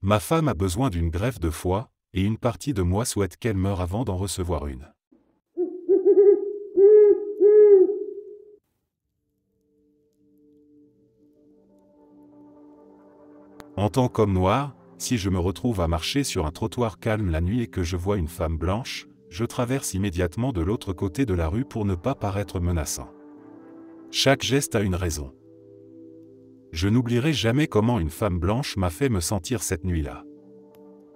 Ma femme a besoin d'une greffe de foie, et une partie de moi souhaite qu'elle meure avant d'en recevoir une. En tant qu'homme noir, si je me retrouve à marcher sur un trottoir calme la nuit et que je vois une femme blanche, je traverse immédiatement de l'autre côté de la rue pour ne pas paraître menaçant. Chaque geste a une raison. Je n'oublierai jamais comment une femme blanche m'a fait me sentir cette nuit-là.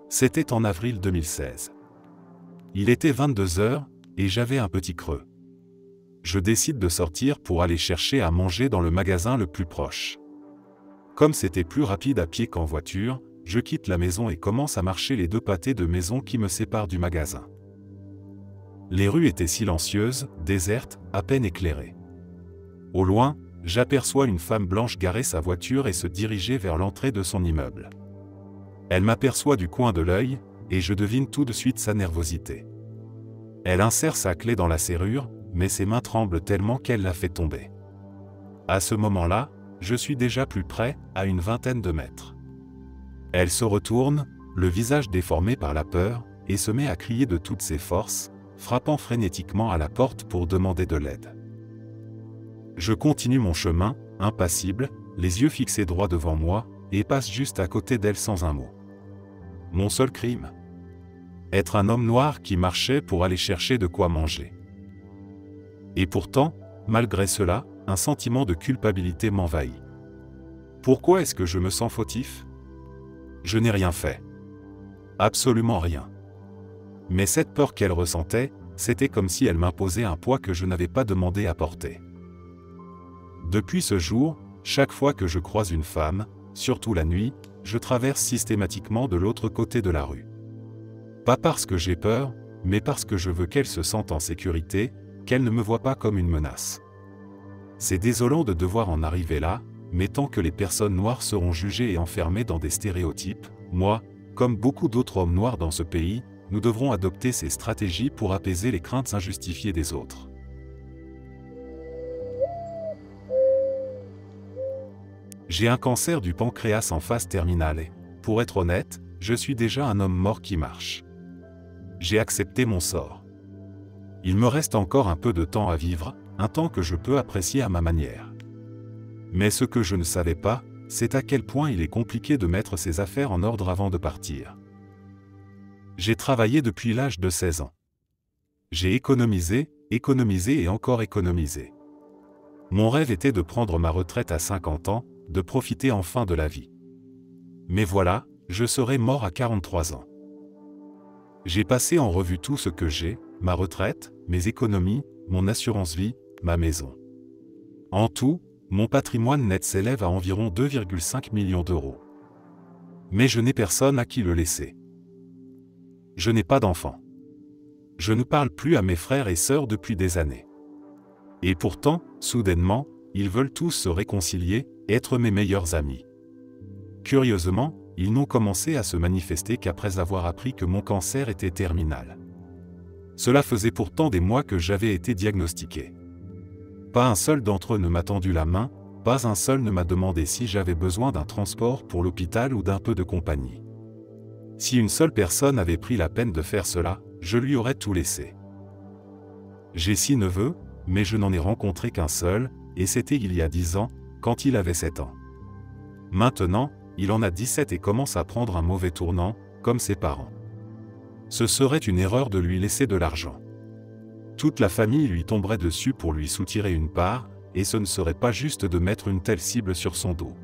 C'était en avril 2016. Il était 22 heures, et j'avais un petit creux. Je décide de sortir pour aller chercher à manger dans le magasin le plus proche. Comme c'était plus rapide à pied qu'en voiture, je quitte la maison et commence à marcher les 2 pâtés de maison qui me séparent du magasin. Les rues étaient silencieuses, désertes, à peine éclairées. Au loin, j'aperçois une femme blanche garer sa voiture et se diriger vers l'entrée de son immeuble. Elle m'aperçoit du coin de l'œil, et je devine tout de suite sa nervosité. Elle insère sa clé dans la serrure, mais ses mains tremblent tellement qu'elle la fait tomber. À ce moment-là, je suis déjà plus près, à une vingtaine de mètres. Elle se retourne, le visage déformé par la peur, et se met à crier de toutes ses forces, frappant frénétiquement à la porte pour demander de l'aide. Je continue mon chemin, impassible, les yeux fixés droit devant moi, et passe juste à côté d'elle sans un mot. Mon seul crime? Être un homme noir qui marchait pour aller chercher de quoi manger. Et pourtant, malgré cela, un sentiment de culpabilité m'envahit. Pourquoi est-ce que je me sens fautif? Je n'ai rien fait. Absolument rien. Mais cette peur qu'elle ressentait, c'était comme si elle m'imposait un poids que je n'avais pas demandé à porter. Depuis ce jour, chaque fois que je croise une femme, surtout la nuit, je traverse systématiquement de l'autre côté de la rue. Pas parce que j'ai peur, mais parce que je veux qu'elle se sente en sécurité, qu'elle ne me voie pas comme une menace. C'est désolant de devoir en arriver là, mais tant que les personnes noires seront jugées et enfermées dans des stéréotypes, moi, comme beaucoup d'autres hommes noirs dans ce pays, nous devrons adopter ces stratégies pour apaiser les craintes injustifiées des autres. J'ai un cancer du pancréas en phase terminale et, pour être honnête, je suis déjà un homme mort qui marche. J'ai accepté mon sort. Il me reste encore un peu de temps à vivre, un temps que je peux apprécier à ma manière. Mais ce que je ne savais pas, c'est à quel point il est compliqué de mettre ses affaires en ordre avant de partir. J'ai travaillé depuis l'âge de 16 ans. J'ai économisé et encore économisé. Mon rêve était de prendre ma retraite à 50 ans, de profiter enfin de la vie. Mais voilà, je serai mort à 43 ans. J'ai passé en revue tout ce que j'ai, ma retraite, mes économies, mon assurance vie, ma maison. En tout, mon patrimoine net s'élève à environ 2,5 millions d'euros. Mais je n'ai personne à qui le laisser. Je n'ai pas d'enfant. Je ne parle plus à mes frères et sœurs depuis des années. Et pourtant, soudainement, ils veulent tous se réconcilier, être mes meilleurs amis. Curieusement, ils n'ont commencé à se manifester qu'après avoir appris que mon cancer était terminal. Cela faisait pourtant des mois que j'avais été diagnostiqué. Pas un seul d'entre eux ne m'a tendu la main, pas un seul ne m'a demandé si j'avais besoin d'un transport pour l'hôpital ou d'un peu de compagnie. Si une seule personne avait pris la peine de faire cela, je lui aurais tout laissé. J'ai 6 neveux, mais je n'en ai rencontré qu'un seul, et c'était il y a 10 ans, quand il avait 7 ans. Maintenant, il en a 17 et commence à prendre un mauvais tournant, comme ses parents. Ce serait une erreur de lui laisser de l'argent. Toute la famille lui tomberait dessus pour lui soutirer une part, et ce ne serait pas juste de mettre une telle cible sur son dos.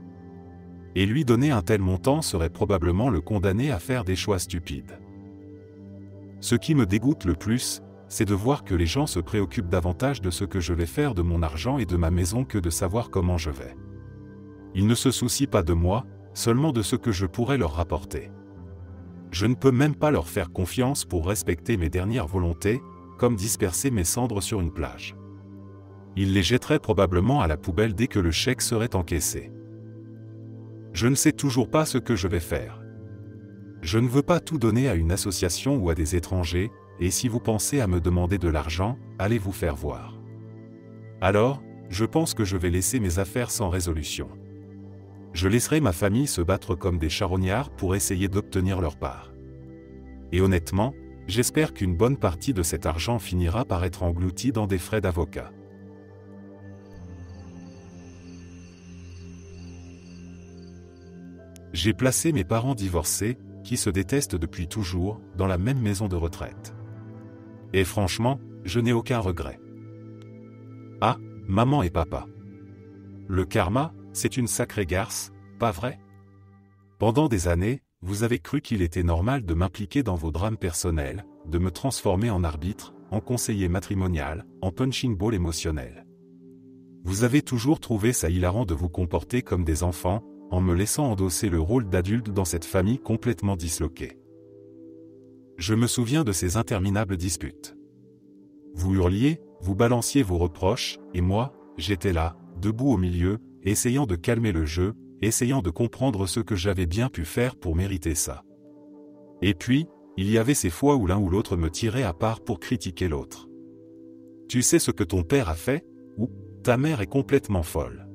Et lui donner un tel montant serait probablement le condamner à faire des choix stupides. Ce qui me dégoûte le plus, c'est de voir que les gens se préoccupent davantage de ce que je vais faire de mon argent et de ma maison que de savoir comment je vais. Ils ne se soucient pas de moi, seulement de ce que je pourrais leur rapporter. Je ne peux même pas leur faire confiance pour respecter mes dernières volontés, comme disperser mes cendres sur une plage. Ils les jetteraient probablement à la poubelle dès que le chèque serait encaissé. Je ne sais toujours pas ce que je vais faire. Je ne veux pas tout donner à une association ou à des étrangers, et si vous pensez à me demander de l'argent, allez vous faire voir. Alors, je pense que je vais laisser mes affaires sans résolution. Je laisserai ma famille se battre comme des charognards pour essayer d'obtenir leur part. Et honnêtement, j'espère qu'une bonne partie de cet argent finira par être englouti dans des frais d'avocat. J'ai placé mes parents divorcés, qui se détestent depuis toujours, dans la même maison de retraite. Et franchement, je n'ai aucun regret. Ah, maman et papa. Le karma, c'est une sacrée garce, pas vrai? Pendant des années, vous avez cru qu'il était normal de m'impliquer dans vos drames personnels, de me transformer en arbitre, en conseiller matrimonial, en punching ball émotionnel. Vous avez toujours trouvé ça hilarant de vous comporter comme des enfants, en me laissant endosser le rôle d'adulte dans cette famille complètement disloquée. Je me souviens de ces interminables disputes. Vous hurliez, vous balanciez vos reproches, et moi, j'étais là, debout au milieu, essayant de calmer le jeu, essayant de comprendre ce que j'avais bien pu faire pour mériter ça. Et puis, il y avait ces fois où l'un ou l'autre me tirait à part pour critiquer l'autre. Tu sais ce que ton père a fait? Ou ta mère est complètement folle.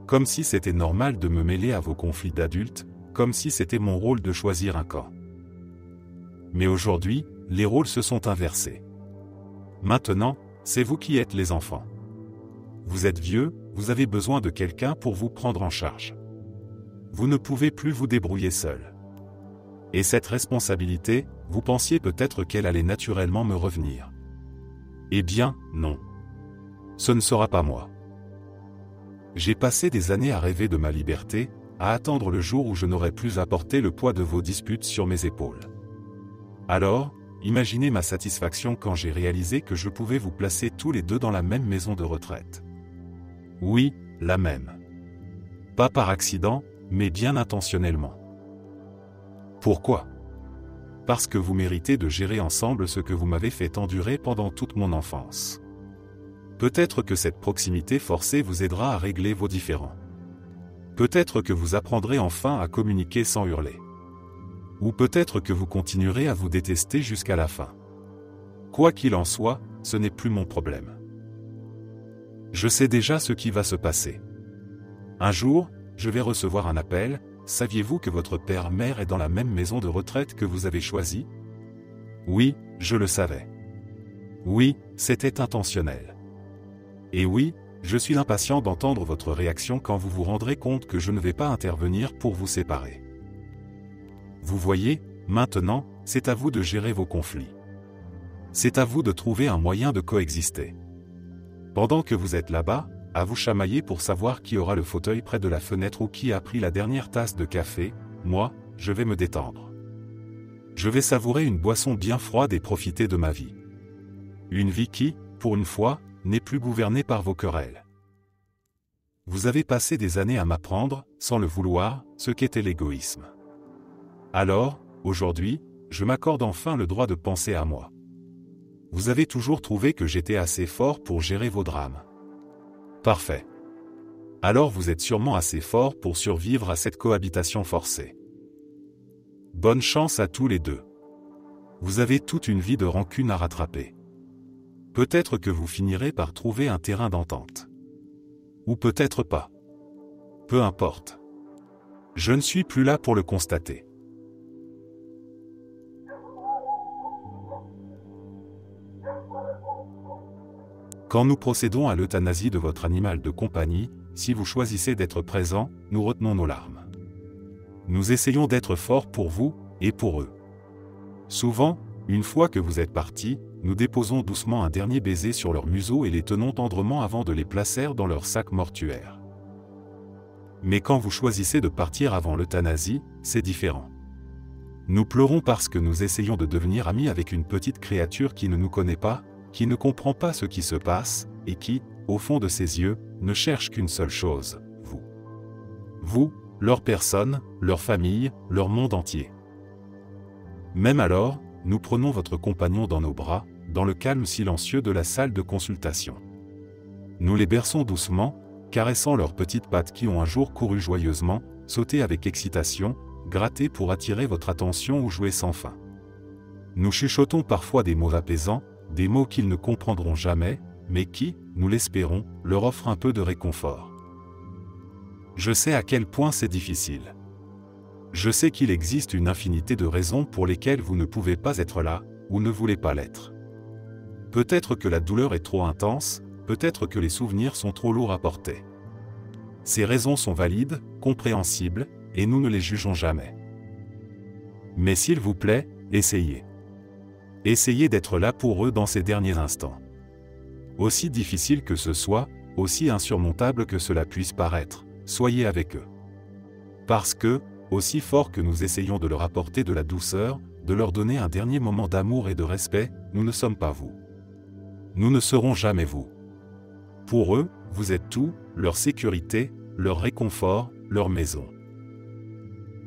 Comme si c'était normal de me mêler à vos conflits d'adultes, comme si c'était mon rôle de choisir un camp. Mais aujourd'hui, les rôles se sont inversés. Maintenant, c'est vous qui êtes les enfants. Vous êtes vieux, vous avez besoin de quelqu'un pour vous prendre en charge. Vous ne pouvez plus vous débrouiller seul. Et cette responsabilité, vous pensiez peut-être qu'elle allait naturellement me revenir. Eh bien, non. Ce ne sera pas moi. J'ai passé des années à rêver de ma liberté, à attendre le jour où je n'aurais plus à porter le poids de vos disputes sur mes épaules. Alors, imaginez ma satisfaction quand j'ai réalisé que je pouvais vous placer tous les deux dans la même maison de retraite. Oui, la même. Pas par accident, mais bien intentionnellement. Pourquoi? Parce que vous méritez de gérer ensemble ce que vous m'avez fait endurer pendant toute mon enfance. Peut-être que cette proximité forcée vous aidera à régler vos différends. Peut-être que vous apprendrez enfin à communiquer sans hurler. Ou peut-être que vous continuerez à vous détester jusqu'à la fin. Quoi qu'il en soit, ce n'est plus mon problème. Je sais déjà ce qui va se passer. Un jour, je vais recevoir un appel. Saviez-vous que votre père-mère est dans la même maison de retraite que vous avez choisie? Oui, je le savais. Oui, c'était intentionnel. Et oui, je suis impatient d'entendre votre réaction quand vous vous rendrez compte que je ne vais pas intervenir pour vous séparer. Vous voyez, maintenant, c'est à vous de gérer vos conflits. C'est à vous de trouver un moyen de coexister. Pendant que vous êtes là-bas, à vous chamailler pour savoir qui aura le fauteuil près de la fenêtre ou qui a pris la dernière tasse de café, moi, je vais me détendre. Je vais savourer une boisson bien froide et profiter de ma vie. Une vie qui, pour une fois, n'est plus gouvernée par vos querelles. Vous avez passé des années à m'apprendre, sans le vouloir, ce qu'était l'égoïsme. Alors, aujourd'hui, je m'accorde enfin le droit de penser à moi. Vous avez toujours trouvé que j'étais assez fort pour gérer vos drames. Parfait. Alors vous êtes sûrement assez fort pour survivre à cette cohabitation forcée. Bonne chance à tous les deux. Vous avez toute une vie de rancune à rattraper. Peut-être que vous finirez par trouver un terrain d'entente. Ou peut-être pas. Peu importe. Je ne suis plus là pour le constater. Quand nous procédons à l'euthanasie de votre animal de compagnie, si vous choisissez d'être présent, nous retenons nos larmes. Nous essayons d'être forts pour vous, et pour eux. Souvent, une fois que vous êtes partis, nous déposons doucement un dernier baiser sur leur museau et les tenons tendrement avant de les placer dans leur sac mortuaire. Mais quand vous choisissez de partir avant l'euthanasie, c'est différent. Nous pleurons parce que nous essayons de devenir amis avec une petite créature qui ne nous connaît pas, qui ne comprend pas ce qui se passe, et qui, au fond de ses yeux, ne cherche qu'une seule chose, vous. Vous, leur personne, leur famille, leur monde entier. Même alors, nous prenons votre compagnon dans nos bras, dans le calme silencieux de la salle de consultation. Nous les berçons doucement, caressant leurs petites pattes qui ont un jour couru joyeusement, sauté avec excitation, gratté pour attirer votre attention ou jouer sans fin. Nous chuchotons parfois des mots apaisants, des mots qu'ils ne comprendront jamais, mais qui, nous l'espérons, leur offrent un peu de réconfort. Je sais à quel point c'est difficile. Je sais qu'il existe une infinité de raisons pour lesquelles vous ne pouvez pas être là, ou ne voulez pas l'être. Peut-être que la douleur est trop intense, peut-être que les souvenirs sont trop lourds à porter. Ces raisons sont valides, compréhensibles, et nous ne les jugeons jamais. Mais s'il vous plaît, essayez. Essayez d'être là pour eux dans ces derniers instants. Aussi difficile que ce soit, aussi insurmontable que cela puisse paraître, soyez avec eux. Parce que, aussi fort que nous essayons de leur apporter de la douceur, de leur donner un dernier moment d'amour et de respect, nous ne sommes pas vous. Nous ne serons jamais vous. Pour eux, vous êtes tout, leur sécurité, leur réconfort, leur maison.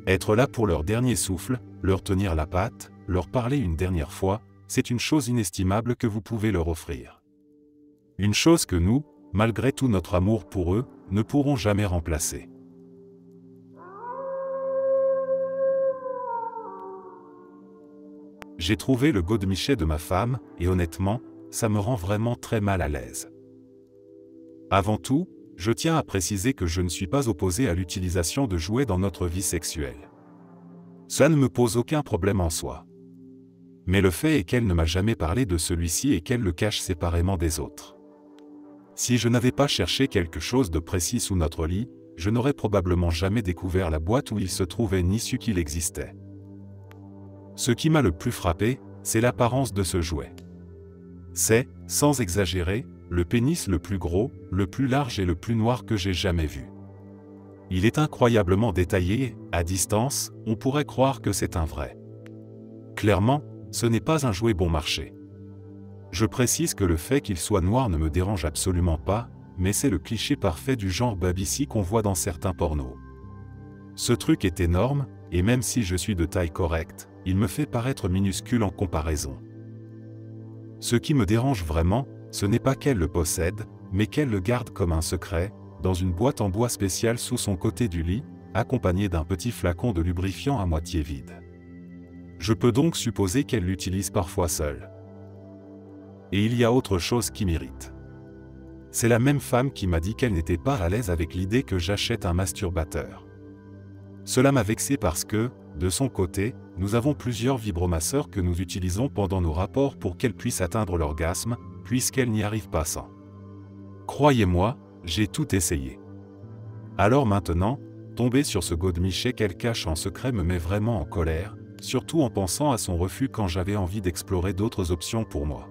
Être là pour leur dernier souffle, leur tenir la patte, leur parler une dernière fois, c'est une chose inestimable que vous pouvez leur offrir. Une chose que nous, malgré tout notre amour pour eux, ne pourrons jamais remplacer. J'ai trouvé le godemichet de ma femme, et honnêtement, ça me rend vraiment très mal à l'aise. Avant tout, je tiens à préciser que je ne suis pas opposé à l'utilisation de jouets dans notre vie sexuelle. Ça ne me pose aucun problème en soi. Mais le fait est qu'elle ne m'a jamais parlé de celui-ci et qu'elle le cache séparément des autres. Si je n'avais pas cherché quelque chose de précis sous notre lit, je n'aurais probablement jamais découvert la boîte où il se trouvait ni su qu'il existait. Ce qui m'a le plus frappé, c'est l'apparence de ce jouet. C'est, sans exagérer, le pénis le plus gros, le plus large et le plus noir que j'ai jamais vu. Il est incroyablement détaillé et, à distance, on pourrait croire que c'est un vrai. Clairement, ce n'est pas un jouet bon marché. Je précise que le fait qu'il soit noir ne me dérange absolument pas, mais c'est le cliché parfait du genre babysitter qu'on voit dans certains pornos. Ce truc est énorme, et même si je suis de taille correcte, il me fait paraître minuscule en comparaison. Ce qui me dérange vraiment, ce n'est pas qu'elle le possède, mais qu'elle le garde comme un secret, dans une boîte en bois spéciale sous son côté du lit, accompagnée d'un petit flacon de lubrifiant à moitié vide. Je peux donc supposer qu'elle l'utilise parfois seule. Et il y a autre chose qui m'irrite. C'est la même femme qui m'a dit qu'elle n'était pas à l'aise avec l'idée que j'achète un masturbateur. Cela m'a vexé parce que, de son côté, nous avons plusieurs vibromasseurs que nous utilisons pendant nos rapports pour qu'elle puisse atteindre l'orgasme, puisqu'elle n'y arrive pas sans. Croyez-moi, j'ai tout essayé. Alors maintenant, tomber sur ce godemichet qu'elle cache en secret me met vraiment en colère, surtout en pensant à son refus quand j'avais envie d'explorer d'autres options pour moi.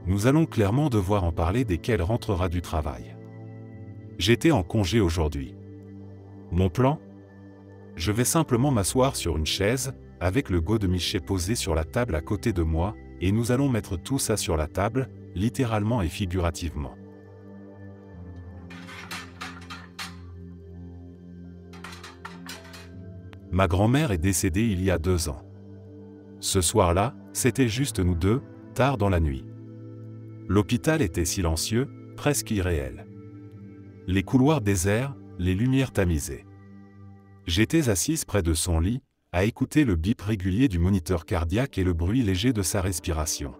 Nous allons clairement devoir en parler dès qu'elle rentrera du travail. J'étais en congé aujourd'hui. Mon plan ? Je vais simplement m'asseoir sur une chaise, avec le godemichet posé sur la table à côté de moi, et nous allons mettre tout ça sur la table, littéralement et figurativement. Ma grand-mère est décédée il y a 2 ans. Ce soir-là, c'était juste nous deux, tard dans la nuit. L'hôpital était silencieux, presque irréel. Les couloirs déserts, les lumières tamisées. J'étais assise près de son lit, à écouter le bip régulier du moniteur cardiaque et le bruit léger de sa respiration.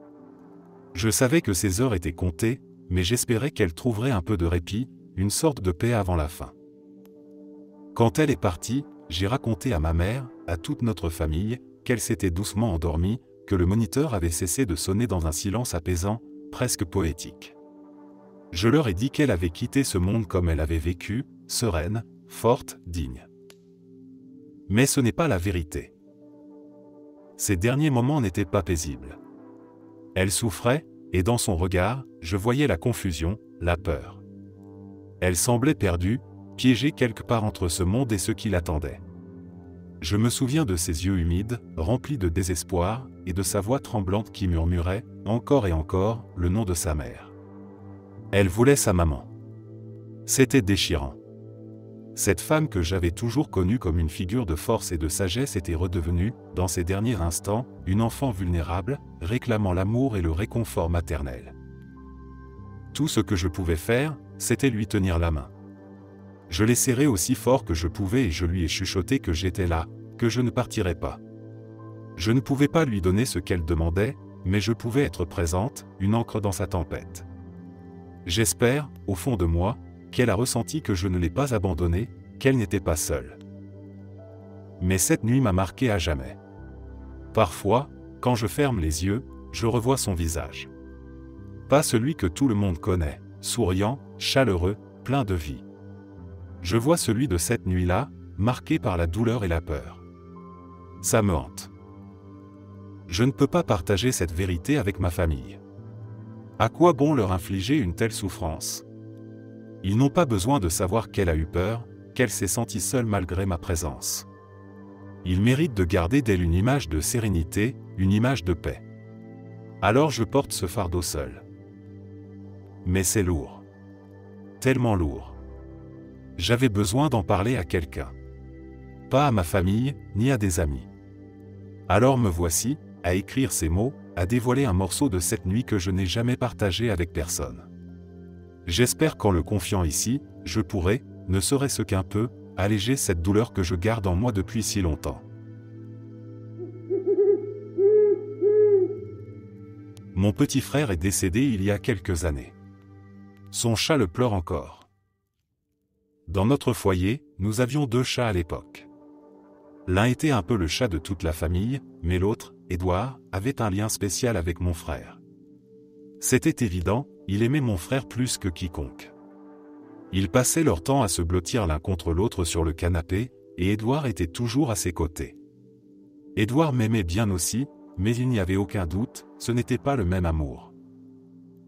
Je savais que ses heures étaient comptées, mais j'espérais qu'elle trouverait un peu de répit, une sorte de paix avant la fin. Quand elle est partie, j'ai raconté à ma mère, à toute notre famille, qu'elle s'était doucement endormie, que le moniteur avait cessé de sonner dans un silence apaisant, presque poétique. Je leur ai dit qu'elle avait quitté ce monde comme elle avait vécu, sereine, forte, digne. Mais ce n'est pas la vérité. Ces derniers moments n'étaient pas paisibles. Elle souffrait, et dans son regard, je voyais la confusion, la peur. Elle semblait perdue, piégée quelque part entre ce monde et ce qui l'attendait. Je me souviens de ses yeux humides, remplis de désespoir, et de sa voix tremblante qui murmurait, encore et encore, le nom de sa mère. Elle voulait sa maman. C'était déchirant. Cette femme que j'avais toujours connue comme une figure de force et de sagesse était redevenue, dans ces derniers instants, une enfant vulnérable, réclamant l'amour et le réconfort maternel. Tout ce que je pouvais faire, c'était lui tenir la main. Je l'ai serrée aussi fort que je pouvais et je lui ai chuchoté que j'étais là, que je ne partirais pas. Je ne pouvais pas lui donner ce qu'elle demandait, mais je pouvais être présente, une ancre dans sa tempête. J'espère, au fond de moi, qu'elle a ressenti que je ne l'ai pas abandonnée, qu'elle n'était pas seule. Mais cette nuit m'a marqué à jamais. Parfois, quand je ferme les yeux, je revois son visage. Pas celui que tout le monde connaît, souriant, chaleureux, plein de vie. Je vois celui de cette nuit-là, marqué par la douleur et la peur. Ça me hante. Je ne peux pas partager cette vérité avec ma famille. À quoi bon leur infliger une telle souffrance? Ils n'ont pas besoin de savoir qu'elle a eu peur, qu'elle s'est sentie seule malgré ma présence. Ils méritent de garder d'elle une image de sérénité, une image de paix. Alors je porte ce fardeau seul. Mais c'est lourd. Tellement lourd. J'avais besoin d'en parler à quelqu'un. Pas à ma famille, ni à des amis. Alors me voici, à écrire ces mots, à dévoiler un morceau de cette nuit que je n'ai jamais partagé avec personne. J'espère qu'en le confiant ici, je pourrai, ne serait-ce qu'un peu, alléger cette douleur que je garde en moi depuis si longtemps. Mon petit frère est décédé il y a quelques années. Son chat le pleure encore. Dans notre foyer, nous avions 2 chats à l'époque. L'un était un peu le chat de toute la famille, mais l'autre, Édouard, avait un lien spécial avec mon frère. C'était évident, il aimait mon frère plus que quiconque. Ils passaient leur temps à se blottir l'un contre l'autre sur le canapé, et Édouard était toujours à ses côtés. Édouard m'aimait bien aussi, mais il n'y avait aucun doute, ce n'était pas le même amour.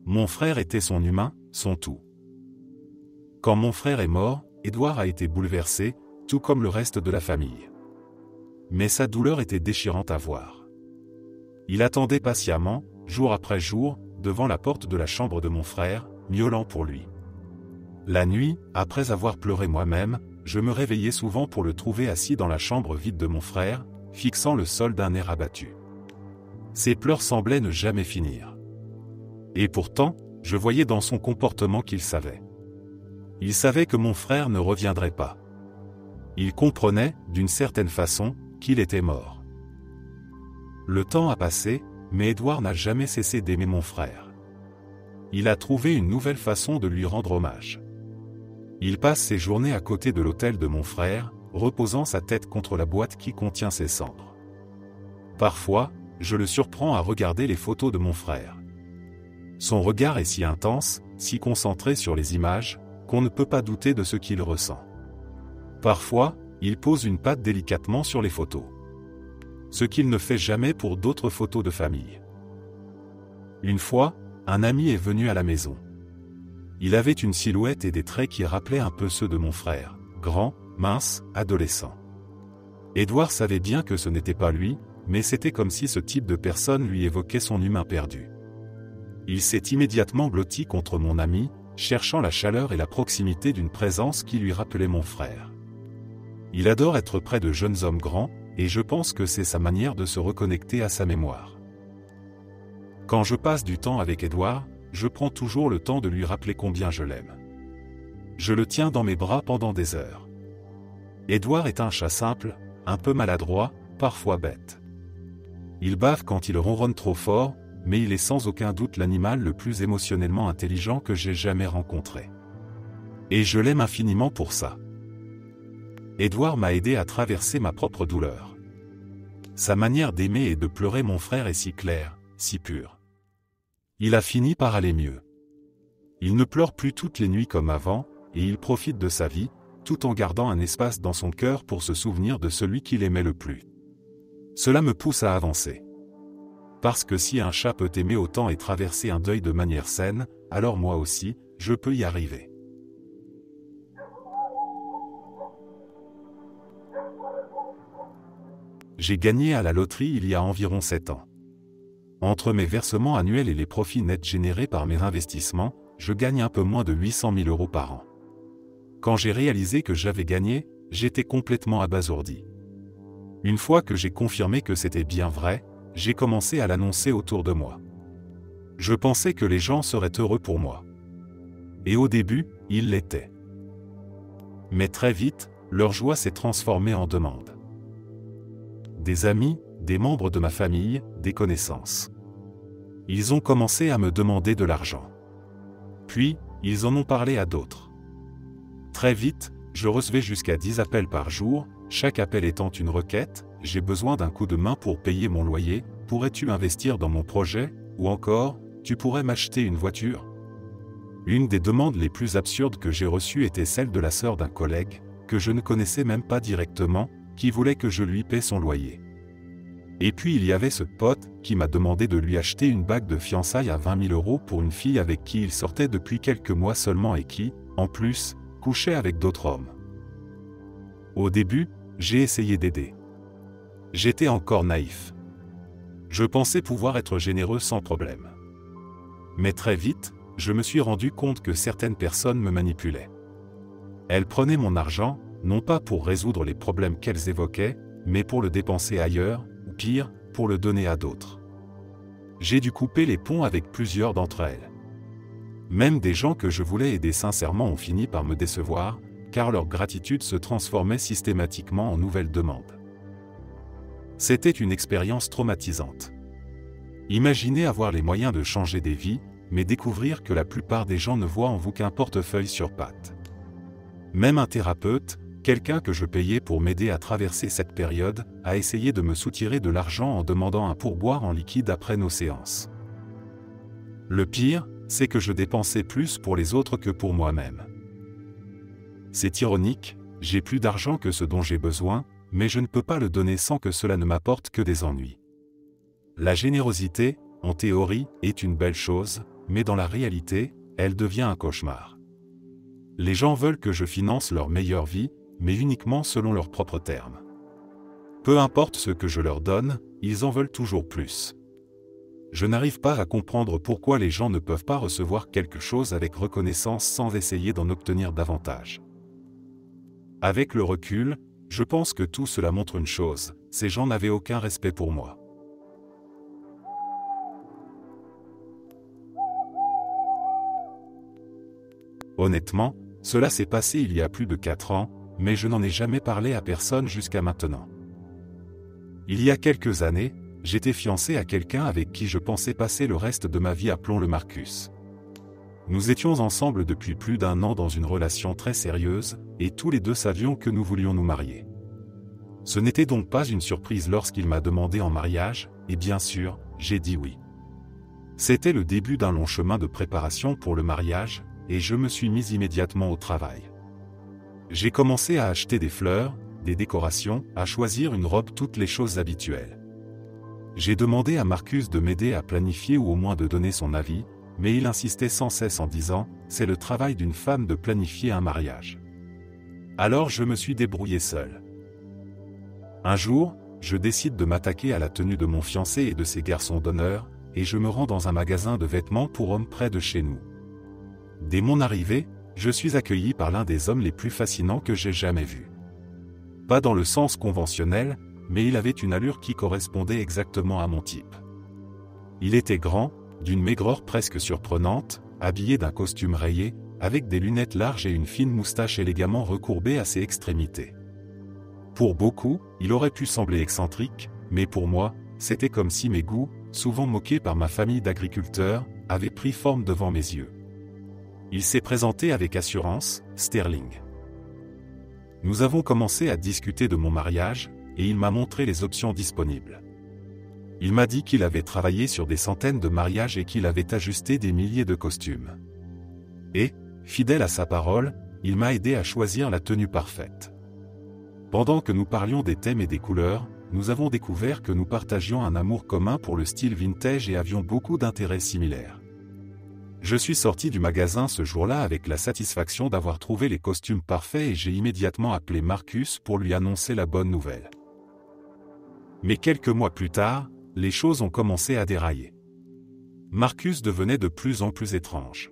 Mon frère était son humain, son tout. Quand mon frère est mort, Édouard a été bouleversé, tout comme le reste de la famille. Mais sa douleur était déchirante à voir. Il attendait patiemment, jour après jour, devant la porte de la chambre de mon frère, miaulant pour lui. La nuit, après avoir pleuré moi-même, je me réveillais souvent pour le trouver assis dans la chambre vide de mon frère, fixant le sol d'un air abattu. Ses pleurs semblaient ne jamais finir. Et pourtant, je voyais dans son comportement qu'il savait. Il savait que mon frère ne reviendrait pas. Il comprenait, d'une certaine façon, qu'il était mort. Le temps a passé, mais Édouard n'a jamais cessé d'aimer mon frère. Il a trouvé une nouvelle façon de lui rendre hommage. Il passe ses journées à côté de l'autel de mon frère, reposant sa tête contre la boîte qui contient ses cendres. Parfois, je le surprends à regarder les photos de mon frère. Son regard est si intense, si concentré sur les images, qu'on ne peut pas douter de ce qu'il ressent. Parfois, il pose une patte délicatement sur les photos. Ce qu'il ne fait jamais pour d'autres photos de famille. Une fois, un ami est venu à la maison. Il avait une silhouette et des traits qui rappelaient un peu ceux de mon frère, grand, mince, adolescent. Édouard savait bien que ce n'était pas lui, mais c'était comme si ce type de personne lui évoquait son humain perdu. Il s'est immédiatement blotti contre mon ami, cherchant la chaleur et la proximité d'une présence qui lui rappelait mon frère. Il adore être près de jeunes hommes grands, et je pense que c'est sa manière de se reconnecter à sa mémoire. Quand je passe du temps avec Édouard, je prends toujours le temps de lui rappeler combien je l'aime. Je le tiens dans mes bras pendant des heures. Édouard est un chat simple, un peu maladroit, parfois bête. Il bave quand il ronronne trop fort, mais il est sans aucun doute l'animal le plus émotionnellement intelligent que j'ai jamais rencontré. Et je l'aime infiniment pour ça. Édouard m'a aidé à traverser ma propre douleur. Sa manière d'aimer et de pleurer mon frère est si claire, si pure. Il a fini par aller mieux. Il ne pleure plus toutes les nuits comme avant, et il profite de sa vie, tout en gardant un espace dans son cœur pour se souvenir de celui qu'il aimait le plus. Cela me pousse à avancer. Parce que si un chat peut aimer autant et traverser un deuil de manière saine, alors moi aussi, je peux y arriver. J'ai gagné à la loterie il y a environ 7 ans. Entre mes versements annuels et les profits nets générés par mes investissements, je gagne un peu moins de 800 000 € par an. Quand j'ai réalisé que j'avais gagné, j'étais complètement abasourdi. Une fois que j'ai confirmé que c'était bien vrai, j'ai commencé à l'annoncer autour de moi. Je pensais que les gens seraient heureux pour moi. Et au début, ils l'étaient. Mais très vite, leur joie s'est transformée en demande. Des amis, des membres de ma famille, des connaissances. Ils ont commencé à me demander de l'argent. Puis, ils en ont parlé à d'autres. Très vite, je recevais jusqu'à 10 appels par jour, chaque appel étant une requête, j'ai besoin d'un coup de main pour payer mon loyer, pourrais-tu investir dans mon projet, ou encore, tu pourrais m'acheter une voiture? Une des demandes les plus absurdes que j'ai reçues était celle de la sœur d'un collègue, que je ne connaissais même pas directement, qui voulait que je lui paie son loyer. Et puis il y avait ce pote qui m'a demandé de lui acheter une bague de fiançailles à 20 000 € pour une fille avec qui il sortait depuis quelques mois seulement et qui, en plus, couchait avec d'autres hommes. Au début, j'ai essayé d'aider. J'étais encore naïf. Je pensais pouvoir être généreux sans problème. Mais très vite, je me suis rendu compte que certaines personnes me manipulaient. Elles prenaient mon argent, non pas pour résoudre les problèmes qu'elles évoquaient, mais pour le dépenser ailleurs, ou pire, pour le donner à d'autres. J'ai dû couper les ponts avec plusieurs d'entre elles. Même des gens que je voulais aider sincèrement ont fini par me décevoir, car leur gratitude se transformait systématiquement en nouvelles demandes. C'était une expérience traumatisante. Imaginez avoir les moyens de changer des vies, mais découvrir que la plupart des gens ne voient en vous qu'un portefeuille sur pattes. Même un thérapeute, quelqu'un que je payais pour m'aider à traverser cette période, a essayé de me soutirer de l'argent en demandant un pourboire en liquide après nos séances. Le pire, c'est que je dépensais plus pour les autres que pour moi-même. C'est ironique, j'ai plus d'argent que ce dont j'ai besoin, mais je ne peux pas le donner sans que cela ne m'apporte que des ennuis. La générosité, en théorie, est une belle chose, mais dans la réalité, elle devient un cauchemar. Les gens veulent que je finance leur meilleure vie, mais uniquement selon leurs propres termes. Peu importe ce que je leur donne, ils en veulent toujours plus. Je n'arrive pas à comprendre pourquoi les gens ne peuvent pas recevoir quelque chose avec reconnaissance sans essayer d'en obtenir davantage. Avec le recul, je pense que tout cela montre une chose, ces gens n'avaient aucun respect pour moi. Honnêtement, cela s'est passé il y a plus de 4 ans, mais je n'en ai jamais parlé à personne jusqu'à maintenant. Il y a quelques années, j'étais fiancé à quelqu'un avec qui je pensais passer le reste de ma vie, appelons-le Marcus. Nous étions ensemble depuis plus d'1 an dans une relation très sérieuse, et tous les deux savions que nous voulions nous marier. Ce n'était donc pas une surprise lorsqu'il m'a demandé en mariage, et bien sûr, j'ai dit oui. C'était le début d'un long chemin de préparation pour le mariage, et je me suis mis immédiatement au travail. J'ai commencé à acheter des fleurs, des décorations, à choisir une robe, toutes les choses habituelles. J'ai demandé à Marcus de m'aider à planifier ou au moins de donner son avis, mais il insistait sans cesse en disant « c'est le travail d'une femme de planifier un mariage ». Alors je me suis débrouillé seul. Un jour, je décide de m'attaquer à la tenue de mon fiancé et de ses garçons d'honneur, et je me rends dans un magasin de vêtements pour hommes près de chez nous. Dès mon arrivée, je suis accueilli par l'un des hommes les plus fascinants que j'ai jamais vus. Pas dans le sens conventionnel, mais il avait une allure qui correspondait exactement à mon type. Il était grand, d'une maigreur presque surprenante, habillé d'un costume rayé, avec des lunettes larges et une fine moustache élégamment recourbée à ses extrémités. Pour beaucoup, il aurait pu sembler excentrique, mais pour moi, c'était comme si mes goûts, souvent moqués par ma famille d'agriculteurs, avaient pris forme devant mes yeux. Il s'est présenté avec assurance, Sterling. Nous avons commencé à discuter de mon mariage, et il m'a montré les options disponibles. Il m'a dit qu'il avait travaillé sur des centaines de mariages et qu'il avait ajusté des milliers de costumes. Et, fidèle à sa parole, il m'a aidé à choisir la tenue parfaite. Pendant que nous parlions des thèmes et des couleurs, nous avons découvert que nous partagions un amour commun pour le style vintage et avions beaucoup d'intérêts similaires. Je suis sorti du magasin ce jour-là avec la satisfaction d'avoir trouvé les costumes parfaits et j'ai immédiatement appelé Marcus pour lui annoncer la bonne nouvelle. Mais quelques mois plus tard, les choses ont commencé à dérailler. Marcus devenait de plus en plus étrange.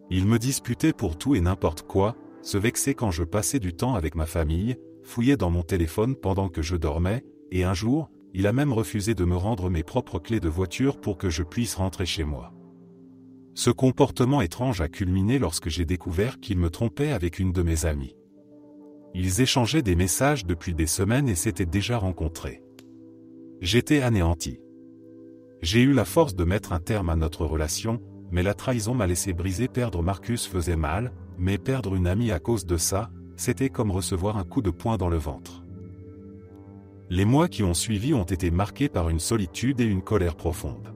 Il me disputait pour tout et n'importe quoi, se vexait quand je passais du temps avec ma famille, fouillait dans mon téléphone pendant que je dormais, et un jour, il a même refusé de me rendre mes propres clés de voiture pour que je puisse rentrer chez moi. Ce comportement étrange a culminé lorsque j'ai découvert qu'il me trompait avec une de mes amies. Ils échangeaient des messages depuis des semaines et s'étaient déjà rencontrés. J'étais anéanti. J'ai eu la force de mettre un terme à notre relation, mais la trahison m'a laissé briser. Perdre Marcus faisait mal, mais perdre une amie à cause de ça, c'était comme recevoir un coup de poing dans le ventre. Les mois qui ont suivi ont été marqués par une solitude et une colère profonde.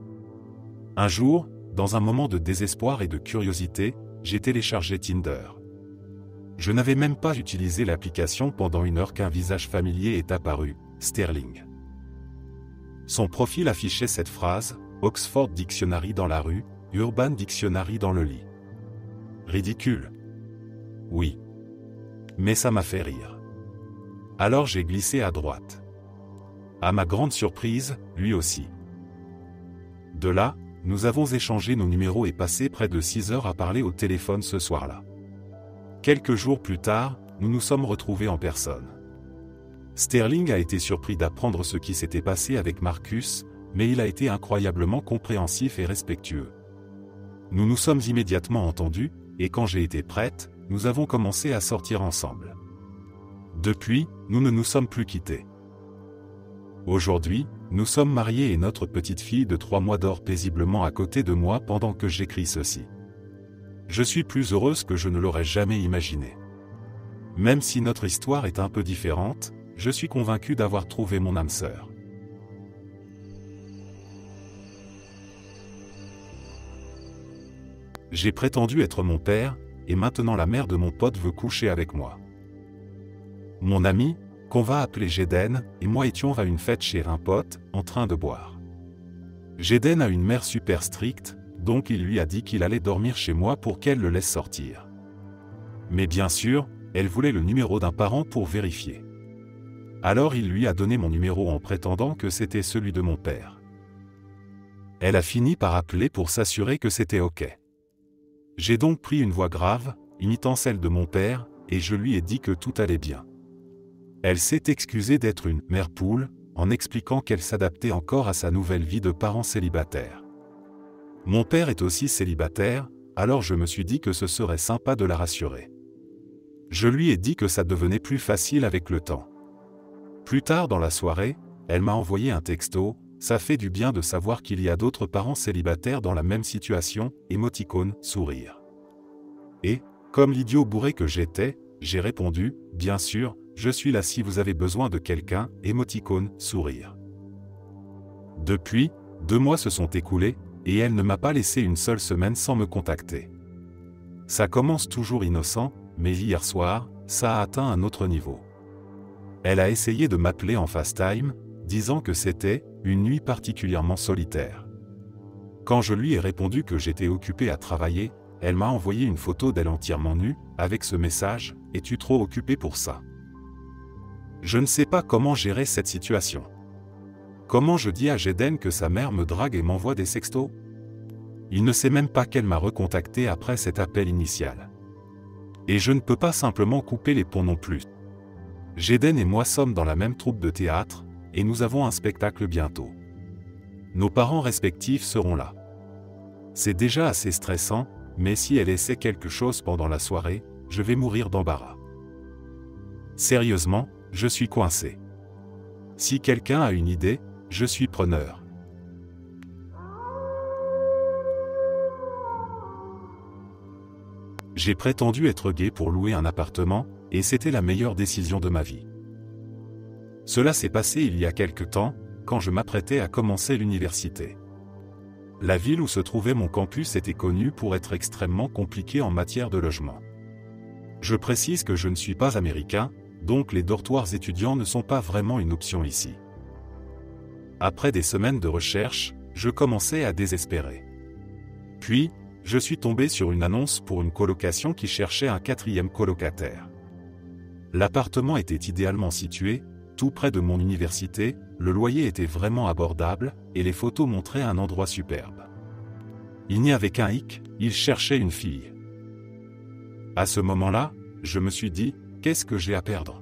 Un jour, dans un moment de désespoir et de curiosité, j'ai téléchargé Tinder. Je n'avais même pas utilisé l'application pendant 1 heure qu'un visage familier est apparu, Sterling. Son profil affichait cette phrase, Oxford Dictionary dans la rue, Urban Dictionary dans le lit. Ridicule. Oui. Mais ça m'a fait rire. Alors j'ai glissé à droite. À ma grande surprise, lui aussi. De là, nous avons échangé nos numéros et passé près de 6 heures à parler au téléphone ce soir-là. Quelques jours plus tard, nous nous sommes retrouvés en personne. Sterling a été surpris d'apprendre ce qui s'était passé avec Marcus, mais il a été incroyablement compréhensif et respectueux. Nous nous sommes immédiatement entendus, et quand j'ai été prête, nous avons commencé à sortir ensemble. Depuis, nous ne nous sommes plus quittés. Aujourd'hui, nous sommes mariés et notre petite fille de 3 mois dort paisiblement à côté de moi pendant que j'écris ceci. Je suis plus heureuse que je ne l'aurais jamais imaginé. Même si notre histoire est un peu différente, je suis convaincu d'avoir trouvé mon âme sœur. J'ai prétendu être mon père, et maintenant la mère de mon pote veut coucher avec moi. Mon ami, qu'on va appeler Jeden, et moi étions à une fête chez un pote, en train de boire. Jeden a une mère super stricte, donc il lui a dit qu'il allait dormir chez moi pour qu'elle le laisse sortir. Mais bien sûr, elle voulait le numéro d'un parent pour vérifier. Alors il lui a donné mon numéro en prétendant que c'était celui de mon père. Elle a fini par appeler pour s'assurer que c'était OK. J'ai donc pris une voix grave, imitant celle de mon père, et je lui ai dit que tout allait bien. Elle s'est excusée d'être une « mère poule », en expliquant qu'elle s'adaptait encore à sa nouvelle vie de parent célibataire. Mon père est aussi célibataire, alors je me suis dit que ce serait sympa de la rassurer. Je lui ai dit que ça devenait plus facile avec le temps. Plus tard dans la soirée, elle m'a envoyé un texto, « Ça fait du bien de savoir qu'il y a d'autres parents célibataires dans la même situation, émoticône, sourire. » Et, comme l'idiot bourré que j'étais, j'ai répondu, « Bien sûr, je suis là si vous avez besoin de quelqu'un, émoticône, sourire. » Depuis, 2 mois se sont écoulés, et elle ne m'a pas laissé une seule semaine sans me contacter. Ça commence toujours innocent, mais hier soir, ça a atteint un autre niveau. Elle a essayé de m'appeler en FaceTime, disant que c'était une nuit particulièrement solitaire. Quand je lui ai répondu que j'étais occupé à travailler, elle m'a envoyé une photo d'elle entièrement nue, avec ce message, « Es-tu trop occupé pour ça ?» Je ne sais pas comment gérer cette situation. Comment je dis à Jeden que sa mère me drague et m'envoie des sextos? Il ne sait même pas qu'elle m'a recontacté après cet appel initial. Et je ne peux pas simplement couper les ponts non plus. Jeden et moi sommes dans la même troupe de théâtre, et nous avons un spectacle bientôt. Nos parents respectifs seront là. C'est déjà assez stressant, mais si elle essaie quelque chose pendant la soirée, je vais mourir d'embarras. Sérieusement, je suis coincé. Si quelqu'un a une idée, je suis preneur. J'ai prétendu être gay pour louer un appartement, et c'était la meilleure décision de ma vie. Cela s'est passé il y a quelque temps, quand je m'apprêtais à commencer l'université. La ville où se trouvait mon campus était connue pour être extrêmement compliquée en matière de logement. Je précise que je ne suis pas américain, donc les dortoirs étudiants ne sont pas vraiment une option ici. Après des semaines de recherche, je commençais à désespérer. Puis, je suis tombé sur une annonce pour une colocation qui cherchait un 4e colocataire. L'appartement était idéalement situé, tout près de mon université, le loyer était vraiment abordable, et les photos montraient un endroit superbe. Il n'y avait qu'un hic, il cherchait une fille. À ce moment-là, je me suis dit, qu'est-ce que j'ai à perdre?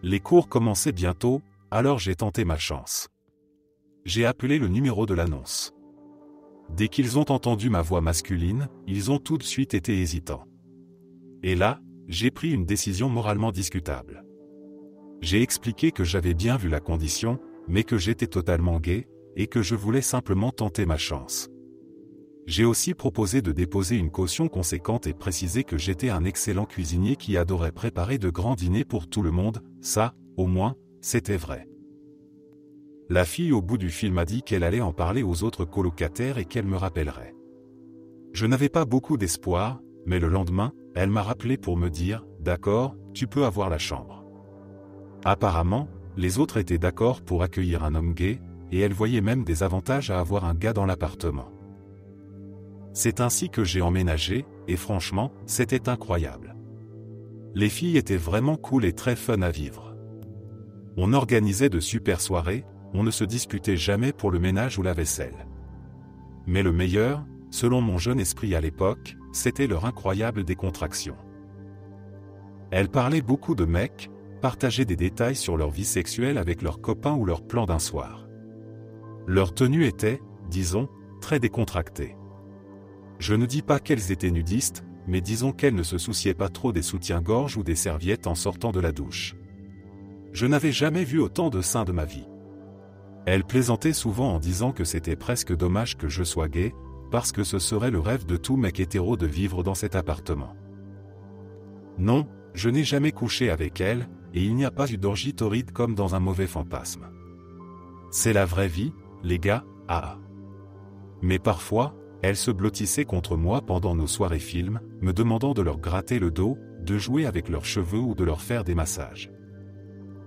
Les cours commençaient bientôt, alors j'ai tenté ma chance. J'ai appelé le numéro de l'annonce. Dès qu'ils ont entendu ma voix masculine, ils ont tout de suite été hésitants. Et là, j'ai pris une décision moralement discutable. J'ai expliqué que j'avais bien vu la condition, mais que j'étais totalement gay, et que je voulais simplement tenter ma chance. J'ai aussi proposé de déposer une caution conséquente et précisé que j'étais un excellent cuisinier qui adorait préparer de grands dîners pour tout le monde, ça, au moins, c'était vrai. La fille au bout du fil m'a dit qu'elle allait en parler aux autres colocataires et qu'elle me rappellerait. Je n'avais pas beaucoup d'espoir, mais le lendemain, elle m'a rappelé pour me dire « D'accord, tu peux avoir la chambre ». Apparemment, les autres étaient d'accord pour accueillir un homme gay, et elle voyait même des avantages à avoir un gars dans l'appartement. C'est ainsi que j'ai emménagé, et franchement, c'était incroyable. Les filles étaient vraiment cool et très fun à vivre. On organisait de super soirées, on ne se disputait jamais pour le ménage ou la vaisselle. Mais le meilleur, selon mon jeune esprit à l'époque, c'était leur incroyable décontraction. Elles parlaient beaucoup de mecs, partageaient des détails sur leur vie sexuelle avec leurs copains ou leurs plans d'un soir. Leur tenue était, disons, très décontractée. Je ne dis pas qu'elles étaient nudistes, mais disons qu'elles ne se souciaient pas trop des soutiens-gorge ou des serviettes en sortant de la douche. Je n'avais jamais vu autant de seins de ma vie. Elles plaisantaient souvent en disant que c'était presque dommage que je sois gay, parce que ce serait le rêve de tout mec hétéro de vivre dans cet appartement. Non, je n'ai jamais couché avec elles, et il n'y a pas eu d'orgie torride comme dans un mauvais fantasme. C'est la vraie vie, les gars, ah. Mais parfois, elles se blottissaient contre moi pendant nos soirées films, me demandant de leur gratter le dos, de jouer avec leurs cheveux ou de leur faire des massages.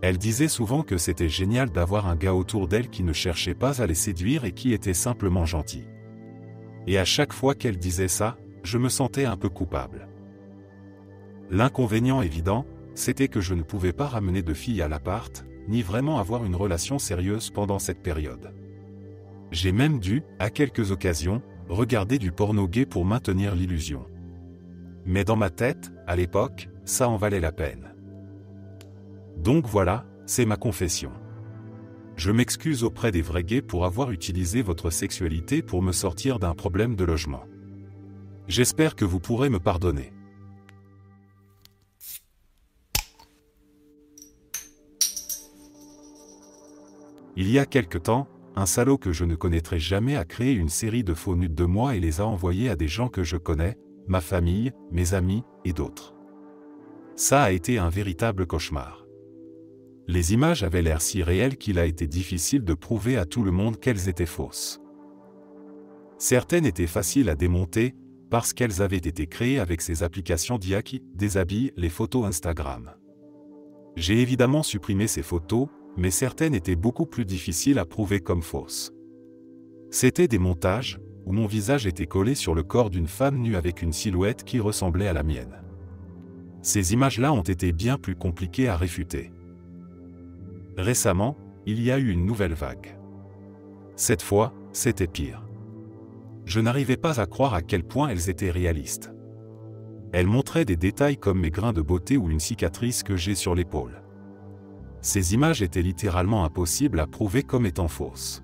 Elles disaient souvent que c'était génial d'avoir un gars autour d'elles qui ne cherchait pas à les séduire et qui était simplement gentil. Et à chaque fois qu'elles disaient ça, je me sentais un peu coupable. L'inconvénient évident, c'était que je ne pouvais pas ramener de filles à l'appart, ni vraiment avoir une relation sérieuse pendant cette période. J'ai même dû, à quelques occasions, regarder du porno gay pour maintenir l'illusion. Mais dans ma tête, à l'époque, ça en valait la peine. Donc voilà, c'est ma confession. Je m'excuse auprès des vrais gays pour avoir utilisé votre sexualité pour me sortir d'un problème de logement. J'espère que vous pourrez me pardonner. Il y a quelque temps, un salaud que je ne connaîtrai jamais a créé une série de faux nudes de moi et les a envoyés à des gens que je connais, ma famille, mes amis, et d'autres. Ça a été un véritable cauchemar. Les images avaient l'air si réelles qu'il a été difficile de prouver à tout le monde qu'elles étaient fausses. Certaines étaient faciles à démonter, parce qu'elles avaient été créées avec ces applications d'IA qui déshabillent les photos Instagram. J'ai évidemment supprimé ces photos, mais certaines étaient beaucoup plus difficiles à prouver comme fausses. C'étaient des montages, où mon visage était collé sur le corps d'une femme nue avec une silhouette qui ressemblait à la mienne. Ces images-là ont été bien plus compliquées à réfuter. Récemment, il y a eu une nouvelle vague. Cette fois, c'était pire. Je n'arrivais pas à croire à quel point elles étaient réalistes. Elles montraient des détails comme mes grains de beauté ou une cicatrice que j'ai sur l'épaule. Ces images étaient littéralement impossibles à prouver comme étant fausses.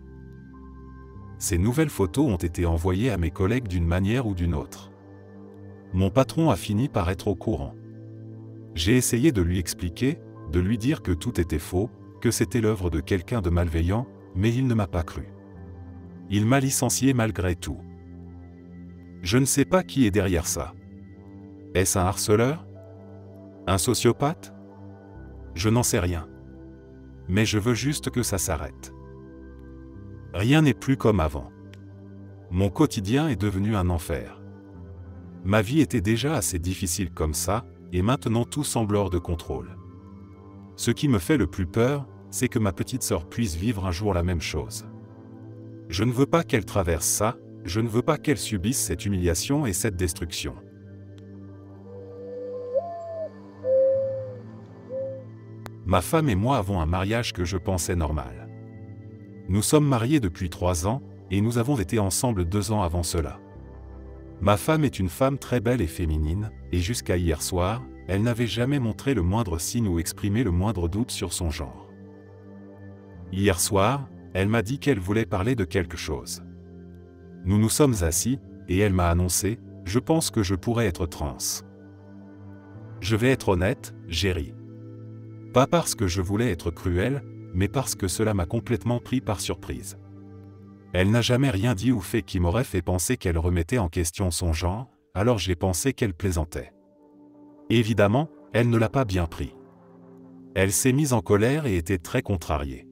Ces nouvelles photos ont été envoyées à mes collègues d'une manière ou d'une autre. Mon patron a fini par être au courant. J'ai essayé de lui expliquer, de lui dire que tout était faux, que c'était l'œuvre de quelqu'un de malveillant, mais il ne m'a pas cru. Il m'a licencié malgré tout. Je ne sais pas qui est derrière ça. Est-ce un harceleur? Un sociopathe? Je n'en sais rien. Mais je veux juste que ça s'arrête. Rien n'est plus comme avant. Mon quotidien est devenu un enfer. Ma vie était déjà assez difficile comme ça, et maintenant tout semble hors de contrôle. Ce qui me fait le plus peur, c'est que ma petite sœur puisse vivre un jour la même chose. Je ne veux pas qu'elle traverse ça, je ne veux pas qu'elle subisse cette humiliation et cette destruction. Ma femme et moi avons un mariage que je pensais normal. Nous sommes mariés depuis 3 ans, et nous avons été ensemble 2 ans avant cela. Ma femme est une femme très belle et féminine, et jusqu'à hier soir, elle n'avait jamais montré le moindre signe ou exprimé le moindre doute sur son genre. Hier soir, elle m'a dit qu'elle voulait parler de quelque chose. Nous nous sommes assis, et elle m'a annoncé « Je pense que je pourrais être trans ». Je vais être honnête, j'ai ri. Pas parce que je voulais être cruel, mais parce que cela m'a complètement pris par surprise. Elle n'a jamais rien dit ou fait qui m'aurait fait penser qu'elle remettait en question son genre, alors j'ai pensé qu'elle plaisantait. Évidemment, elle ne l'a pas bien pris. Elle s'est mise en colère et était très contrariée.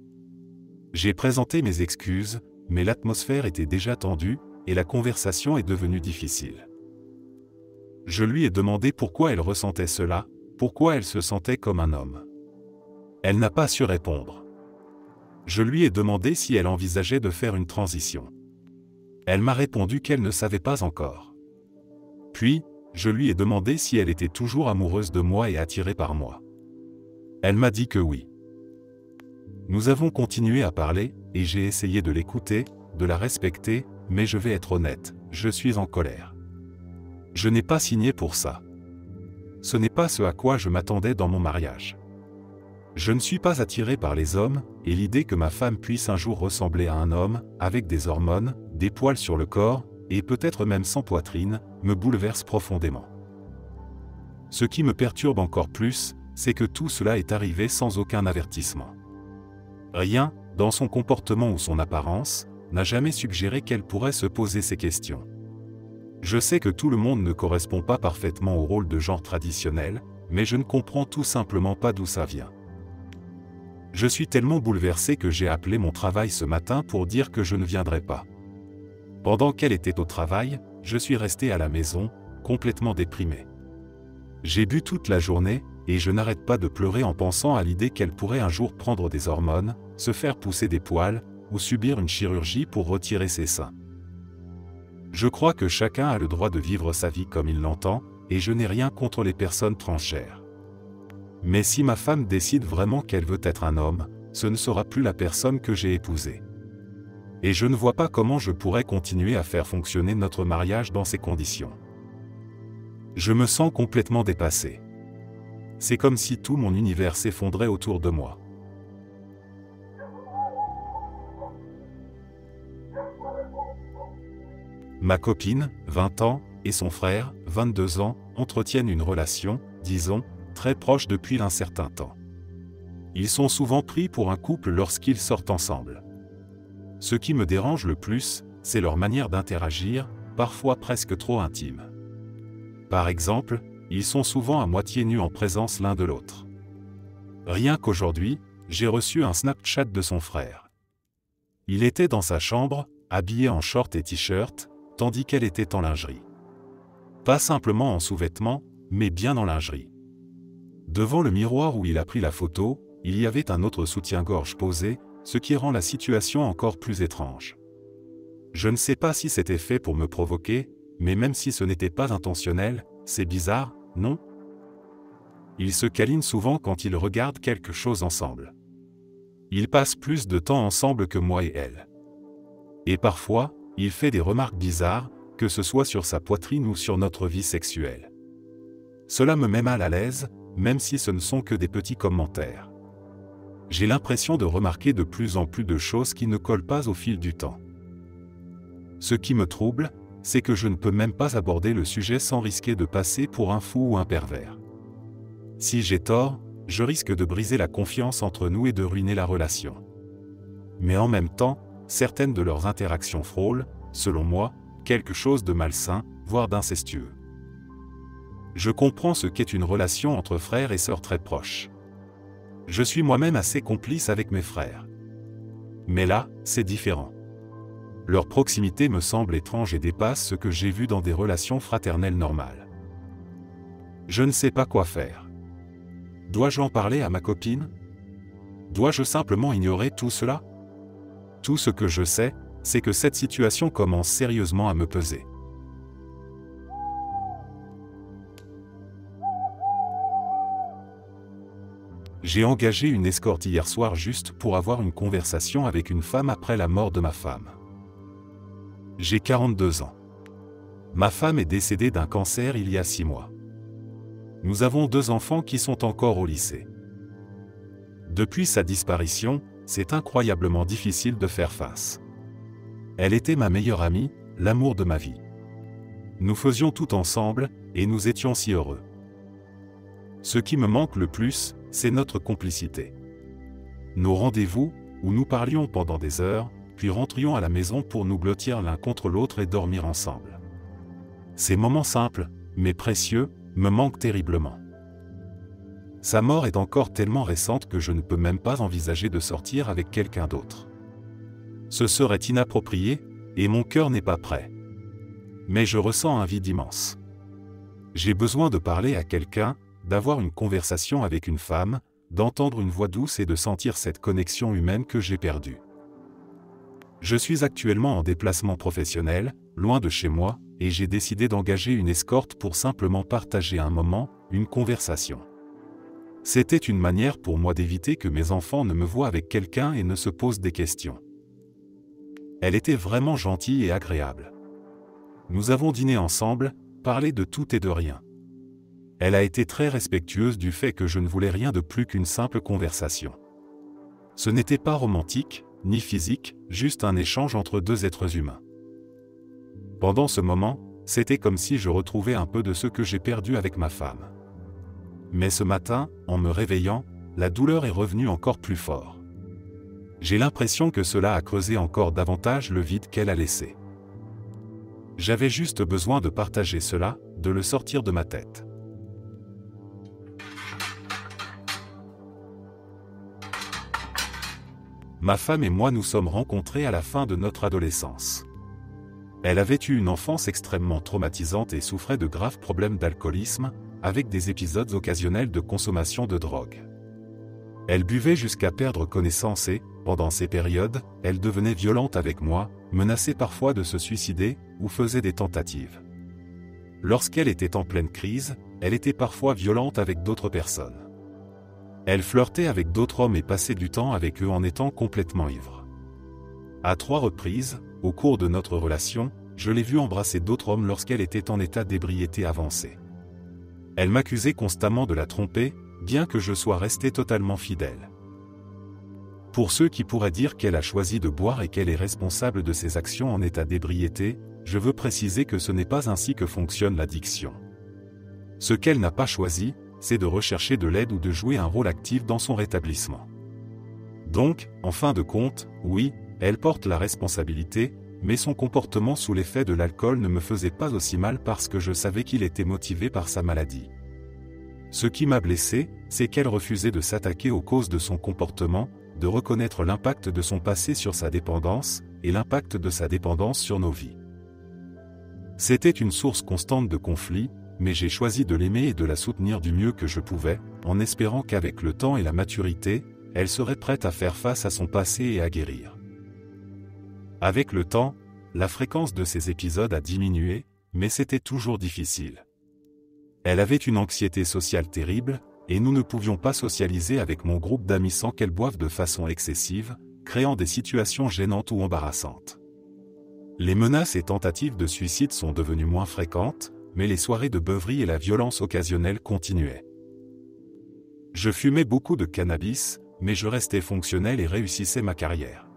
J'ai présenté mes excuses, mais l'atmosphère était déjà tendue, et la conversation est devenue difficile. Je lui ai demandé pourquoi elle ressentait cela, pourquoi elle se sentait comme un homme. Elle n'a pas su répondre. Je lui ai demandé si elle envisageait de faire une transition. Elle m'a répondu qu'elle ne savait pas encore. Puis, je lui ai demandé si elle était toujours amoureuse de moi et attirée par moi. Elle m'a dit que oui. Nous avons continué à parler, et j'ai essayé de l'écouter, de la respecter, mais je vais être honnête, je suis en colère. Je n'ai pas signé pour ça. Ce n'est pas ce à quoi je m'attendais dans mon mariage. Je ne suis pas attiré par les hommes, et l'idée que ma femme puisse un jour ressembler à un homme, avec des hormones, des poils sur le corps, et peut-être même sans poitrine, me bouleverse profondément. Ce qui me perturbe encore plus, c'est que tout cela est arrivé sans aucun avertissement. Rien, dans son comportement ou son apparence, n'a jamais suggéré qu'elle pourrait se poser ces questions. Je sais que tout le monde ne correspond pas parfaitement au rôle de genre traditionnel, mais je ne comprends tout simplement pas d'où ça vient. Je suis tellement bouleversé que j'ai appelé mon travail ce matin pour dire que je ne viendrai pas. Pendant qu'elle était au travail, je suis resté à la maison, complètement déprimé. J'ai bu toute la journée, et je n'arrête pas de pleurer en pensant à l'idée qu'elle pourrait un jour prendre des hormones, se faire pousser des poils, ou subir une chirurgie pour retirer ses seins. Je crois que chacun a le droit de vivre sa vie comme il l'entend, et je n'ai rien contre les personnes transgenres. Mais si ma femme décide vraiment qu'elle veut être un homme, ce ne sera plus la personne que j'ai épousée. Et je ne vois pas comment je pourrais continuer à faire fonctionner notre mariage dans ces conditions. Je me sens complètement dépassé. C'est comme si tout mon univers s'effondrait autour de moi. Ma copine, 20 ans, et son frère, 22 ans, entretiennent une relation, disons, très proche depuis un certain temps. Ils sont souvent pris pour un couple lorsqu'ils sortent ensemble. Ce qui me dérange le plus, c'est leur manière d'interagir, parfois presque trop intime. Par exemple, ils sont souvent à moitié nus en présence l'un de l'autre. Rien qu'aujourd'hui, j'ai reçu un Snapchat de son frère. Il était dans sa chambre, habillé en short et t-shirt, tandis qu'elle était en lingerie. Pas simplement en sous-vêtements, mais bien en lingerie. Devant le miroir où il a pris la photo, il y avait un autre soutien-gorge posé, ce qui rend la situation encore plus étrange. Je ne sais pas si c'était fait pour me provoquer, mais même si ce n'était pas intentionnel, c'est bizarre, non? Ils se câlinent souvent quand ils regardent quelque chose ensemble. Ils passent plus de temps ensemble que moi et elle. Et parfois, il fait des remarques bizarres, que ce soit sur sa poitrine ou sur notre vie sexuelle. Cela me met mal à l'aise, même si ce ne sont que des petits commentaires. J'ai l'impression de remarquer de plus en plus de choses qui ne collent pas au fil du temps. Ce qui me trouble, c'est que je ne peux même pas aborder le sujet sans risquer de passer pour un fou ou un pervers. Si j'ai tort, je risque de briser la confiance entre nous et de ruiner la relation. Mais en même temps, certaines de leurs interactions frôlent, selon moi, quelque chose de malsain, voire d'incestueux. Je comprends ce qu'est une relation entre frères et sœurs très proches. Je suis moi-même assez complice avec mes frères. Mais là, c'est différent. Leur proximité me semble étrange et dépasse ce que j'ai vu dans des relations fraternelles normales. Je ne sais pas quoi faire. Dois-je en parler à ma copine? Dois-je simplement ignorer tout cela? Tout ce que je sais, c'est que cette situation commence sérieusement à me peser. J'ai engagé une escorte hier soir juste pour avoir une conversation avec une femme après la mort de ma femme. J'ai 42 ans. Ma femme est décédée d'un cancer il y a 6 mois. Nous avons 2 enfants qui sont encore au lycée. Depuis sa disparition, c'est incroyablement difficile de faire face. Elle était ma meilleure amie, l'amour de ma vie. Nous faisions tout ensemble, et nous étions si heureux. Ce qui me manque le plus, c'est notre complicité. Nos rendez-vous, où nous parlions pendant des heures, puis rentrions à la maison pour nous blottir l'un contre l'autre et dormir ensemble. Ces moments simples, mais précieux, me manquent terriblement. Sa mort est encore tellement récente que je ne peux même pas envisager de sortir avec quelqu'un d'autre. Ce serait inapproprié, et mon cœur n'est pas prêt. Mais je ressens un vide immense. J'ai besoin de parler à quelqu'un, d'avoir une conversation avec une femme, d'entendre une voix douce et de sentir cette connexion humaine que j'ai perdue. Je suis actuellement en déplacement professionnel, loin de chez moi, et j'ai décidé d'engager une escorte pour simplement partager un moment, une conversation. C'était une manière pour moi d'éviter que mes enfants ne me voient avec quelqu'un et ne se posent des questions. Elle était vraiment gentille et agréable. Nous avons dîné ensemble, parlé de tout et de rien. Elle a été très respectueuse du fait que je ne voulais rien de plus qu'une simple conversation. Ce n'était pas romantique, ni physique, juste un échange entre deux êtres humains. Pendant ce moment, c'était comme si je retrouvais un peu de ce que j'ai perdu avec ma femme. Mais ce matin, en me réveillant, la douleur est revenue encore plus fort. J'ai l'impression que cela a creusé encore davantage le vide qu'elle a laissé. J'avais juste besoin de partager cela, de le sortir de ma tête. Ma femme et moi nous sommes rencontrés à la fin de notre adolescence. Elle avait eu une enfance extrêmement traumatisante et souffrait de graves problèmes d'alcoolisme, avec des épisodes occasionnels de consommation de drogue. Elle buvait jusqu'à perdre connaissance et, pendant ces périodes, elle devenait violente avec moi, menaçait parfois de se suicider, ou faisait des tentatives. Lorsqu'elle était en pleine crise, elle était parfois violente avec d'autres personnes. Elle flirtait avec d'autres hommes et passait du temps avec eux en étant complètement ivre. À 3 reprises, au cours de notre relation, je l'ai vue embrasser d'autres hommes lorsqu'elle était en état d'ébriété avancée. Elle m'accusait constamment de la tromper, bien que je sois resté totalement fidèle. Pour ceux qui pourraient dire qu'elle a choisi de boire et qu'elle est responsable de ses actions en état d'ébriété, je veux préciser que ce n'est pas ainsi que fonctionne l'addiction. Ce qu'elle n'a pas choisi, c'est de rechercher de l'aide ou de jouer un rôle actif dans son rétablissement. Donc, en fin de compte, oui, elle porte la responsabilité, mais son comportement sous l'effet de l'alcool ne me faisait pas aussi mal parce que je savais qu'il était motivé par sa maladie. Ce qui m'a blessé, c'est qu'elle refusait de s'attaquer aux causes de son comportement, de reconnaître l'impact de son passé sur sa dépendance, et l'impact de sa dépendance sur nos vies. C'était une source constante de conflits, mais j'ai choisi de l'aimer et de la soutenir du mieux que je pouvais, en espérant qu'avec le temps et la maturité, elle serait prête à faire face à son passé et à guérir. Avec le temps, la fréquence de ces épisodes a diminué, mais c'était toujours difficile. Elle avait une anxiété sociale terrible, et nous ne pouvions pas socialiser avec mon groupe d'amis sans qu'elle boive de façon excessive, créant des situations gênantes ou embarrassantes. Les menaces et tentatives de suicide sont devenues moins fréquentes, mais les soirées de beuverie et la violence occasionnelle continuaient. Je fumais beaucoup de cannabis, mais je restais fonctionnel et réussissais ma carrière.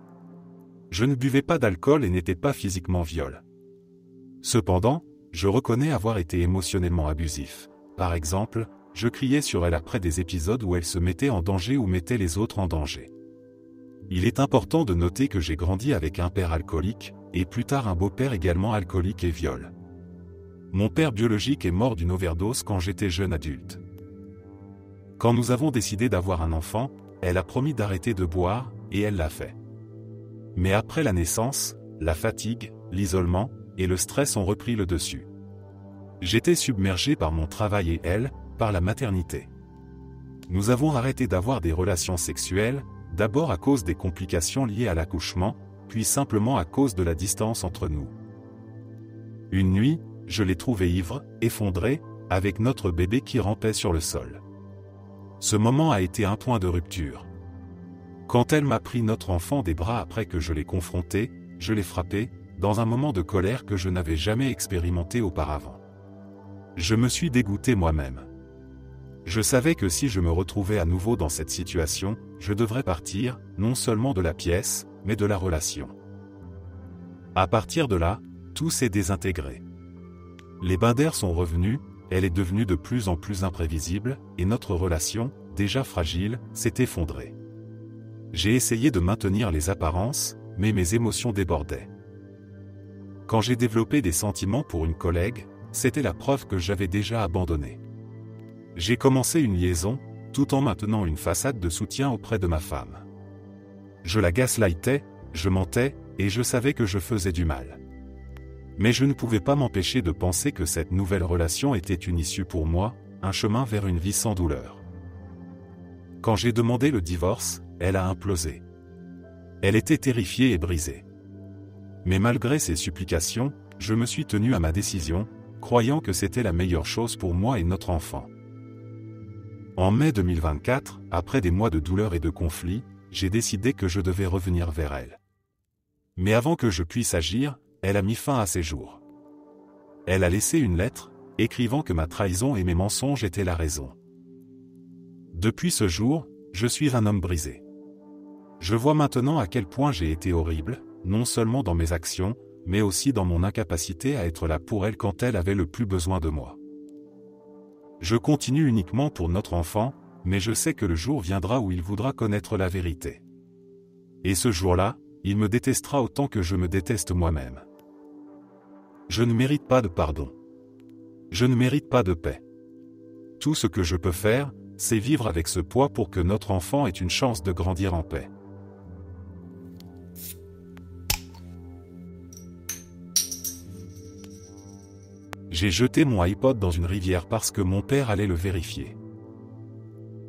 Je ne buvais pas d'alcool et n'étais pas physiquement viol. Cependant, je reconnais avoir été émotionnellement abusif. Par exemple, je criais sur elle après des épisodes où elle se mettait en danger ou mettait les autres en danger. Il est important de noter que j'ai grandi avec un père alcoolique, et plus tard un beau-père également alcoolique et viol. Mon père biologique est mort d'une overdose quand j'étais jeune adulte. Quand nous avons décidé d'avoir un enfant, elle a promis d'arrêter de boire, et elle l'a fait. Mais après la naissance, la fatigue, l'isolement, et le stress ont repris le dessus. J'étais submergé par mon travail et elle, par la maternité. Nous avons arrêté d'avoir des relations sexuelles, d'abord à cause des complications liées à l'accouchement, puis simplement à cause de la distance entre nous. Une nuit, je l'ai trouvé ivre, effondré, avec notre bébé qui rampait sur le sol. Ce moment a été un point de rupture. Quand elle m'a pris notre enfant des bras après que je l'ai confronté, je l'ai frappé, dans un moment de colère que je n'avais jamais expérimenté auparavant. Je me suis dégoûté moi-même. Je savais que si je me retrouvais à nouveau dans cette situation, je devrais partir, non seulement de la pièce, mais de la relation. À partir de là, tout s'est désintégré. Les bains d'air sont revenus, elle est devenue de plus en plus imprévisible, et notre relation, déjà fragile, s'est effondrée. J'ai essayé de maintenir les apparences, mais mes émotions débordaient. Quand j'ai développé des sentiments pour une collègue, c'était la preuve que j'avais déjà abandonné. J'ai commencé une liaison, tout en maintenant une façade de soutien auprès de ma femme. Je la gaslightais, je mentais, et je savais que je faisais du mal. Mais je ne pouvais pas m'empêcher de penser que cette nouvelle relation était une issue pour moi, un chemin vers une vie sans douleur. Quand j'ai demandé le divorce, elle a implosé. Elle était terrifiée et brisée. Mais malgré ses supplications, je me suis tenu à ma décision, croyant que c'était la meilleure chose pour moi et notre enfant. En mai 2024, après des mois de douleur et de conflits, j'ai décidé que je devais revenir vers elle. Mais avant que je puisse agir, elle a mis fin à ses jours. Elle a laissé une lettre, écrivant que ma trahison et mes mensonges étaient la raison. Depuis ce jour, je suis un homme brisé. Je vois maintenant à quel point j'ai été horrible, non seulement dans mes actions, mais aussi dans mon incapacité à être là pour elle quand elle avait le plus besoin de moi. Je continue uniquement pour notre enfant, mais je sais que le jour viendra où il voudra connaître la vérité. Et ce jour-là, il me détestera autant que je me déteste moi-même. Je ne mérite pas de pardon. Je ne mérite pas de paix. Tout ce que je peux faire, c'est vivre avec ce poids pour que notre enfant ait une chance de grandir en paix. J'ai jeté mon iPod dans une rivière parce que mon père allait le vérifier.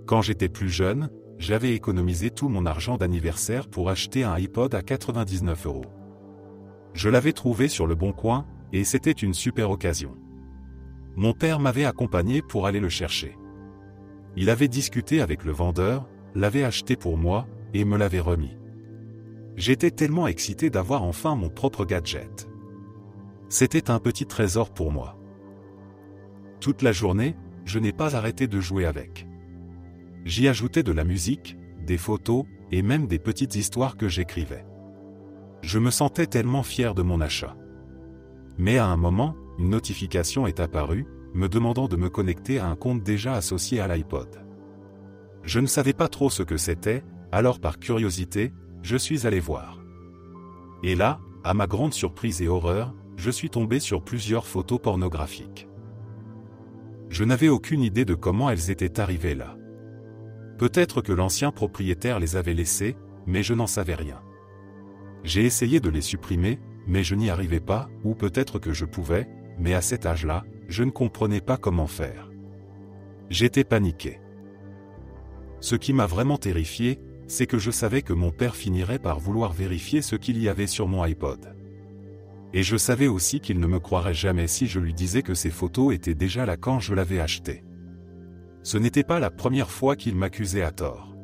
Quand j'étais plus jeune, j'avais économisé tout mon argent d'anniversaire pour acheter un iPod à 99 €. Je l'avais trouvé sur le Bon Coin, et c'était une super occasion. Mon père m'avait accompagné pour aller le chercher. Il avait discuté avec le vendeur, l'avait acheté pour moi, et me l'avait remis. J'étais tellement excité d'avoir enfin mon propre gadget. C'était un petit trésor pour moi. Toute la journée, je n'ai pas arrêté de jouer avec. J'y ajoutais de la musique, des photos, et même des petites histoires que j'écrivais. Je me sentais tellement fier de mon achat. Mais à un moment, une notification est apparue, me demandant de me connecter à un compte déjà associé à l'iPod. Je ne savais pas trop ce que c'était, alors par curiosité, je suis allé voir. Et là, à ma grande surprise et horreur, je suis tombé sur plusieurs photos pornographiques. Je n'avais aucune idée de comment elles étaient arrivées là. Peut-être que l'ancien propriétaire les avait laissées, mais je n'en savais rien. J'ai essayé de les supprimer, mais je n'y arrivais pas, ou peut-être que je pouvais, mais à cet âge-là, je ne comprenais pas comment faire. J'étais paniqué. Ce qui m'a vraiment terrifié, c'est que je savais que mon père finirait par vouloir vérifier ce qu'il y avait sur mon iPod. Et je savais aussi qu'il ne me croirait jamais si je lui disais que ces photos étaient déjà là quand je l'avais acheté. Ce n'était pas la première fois qu'il m'accusait à tort.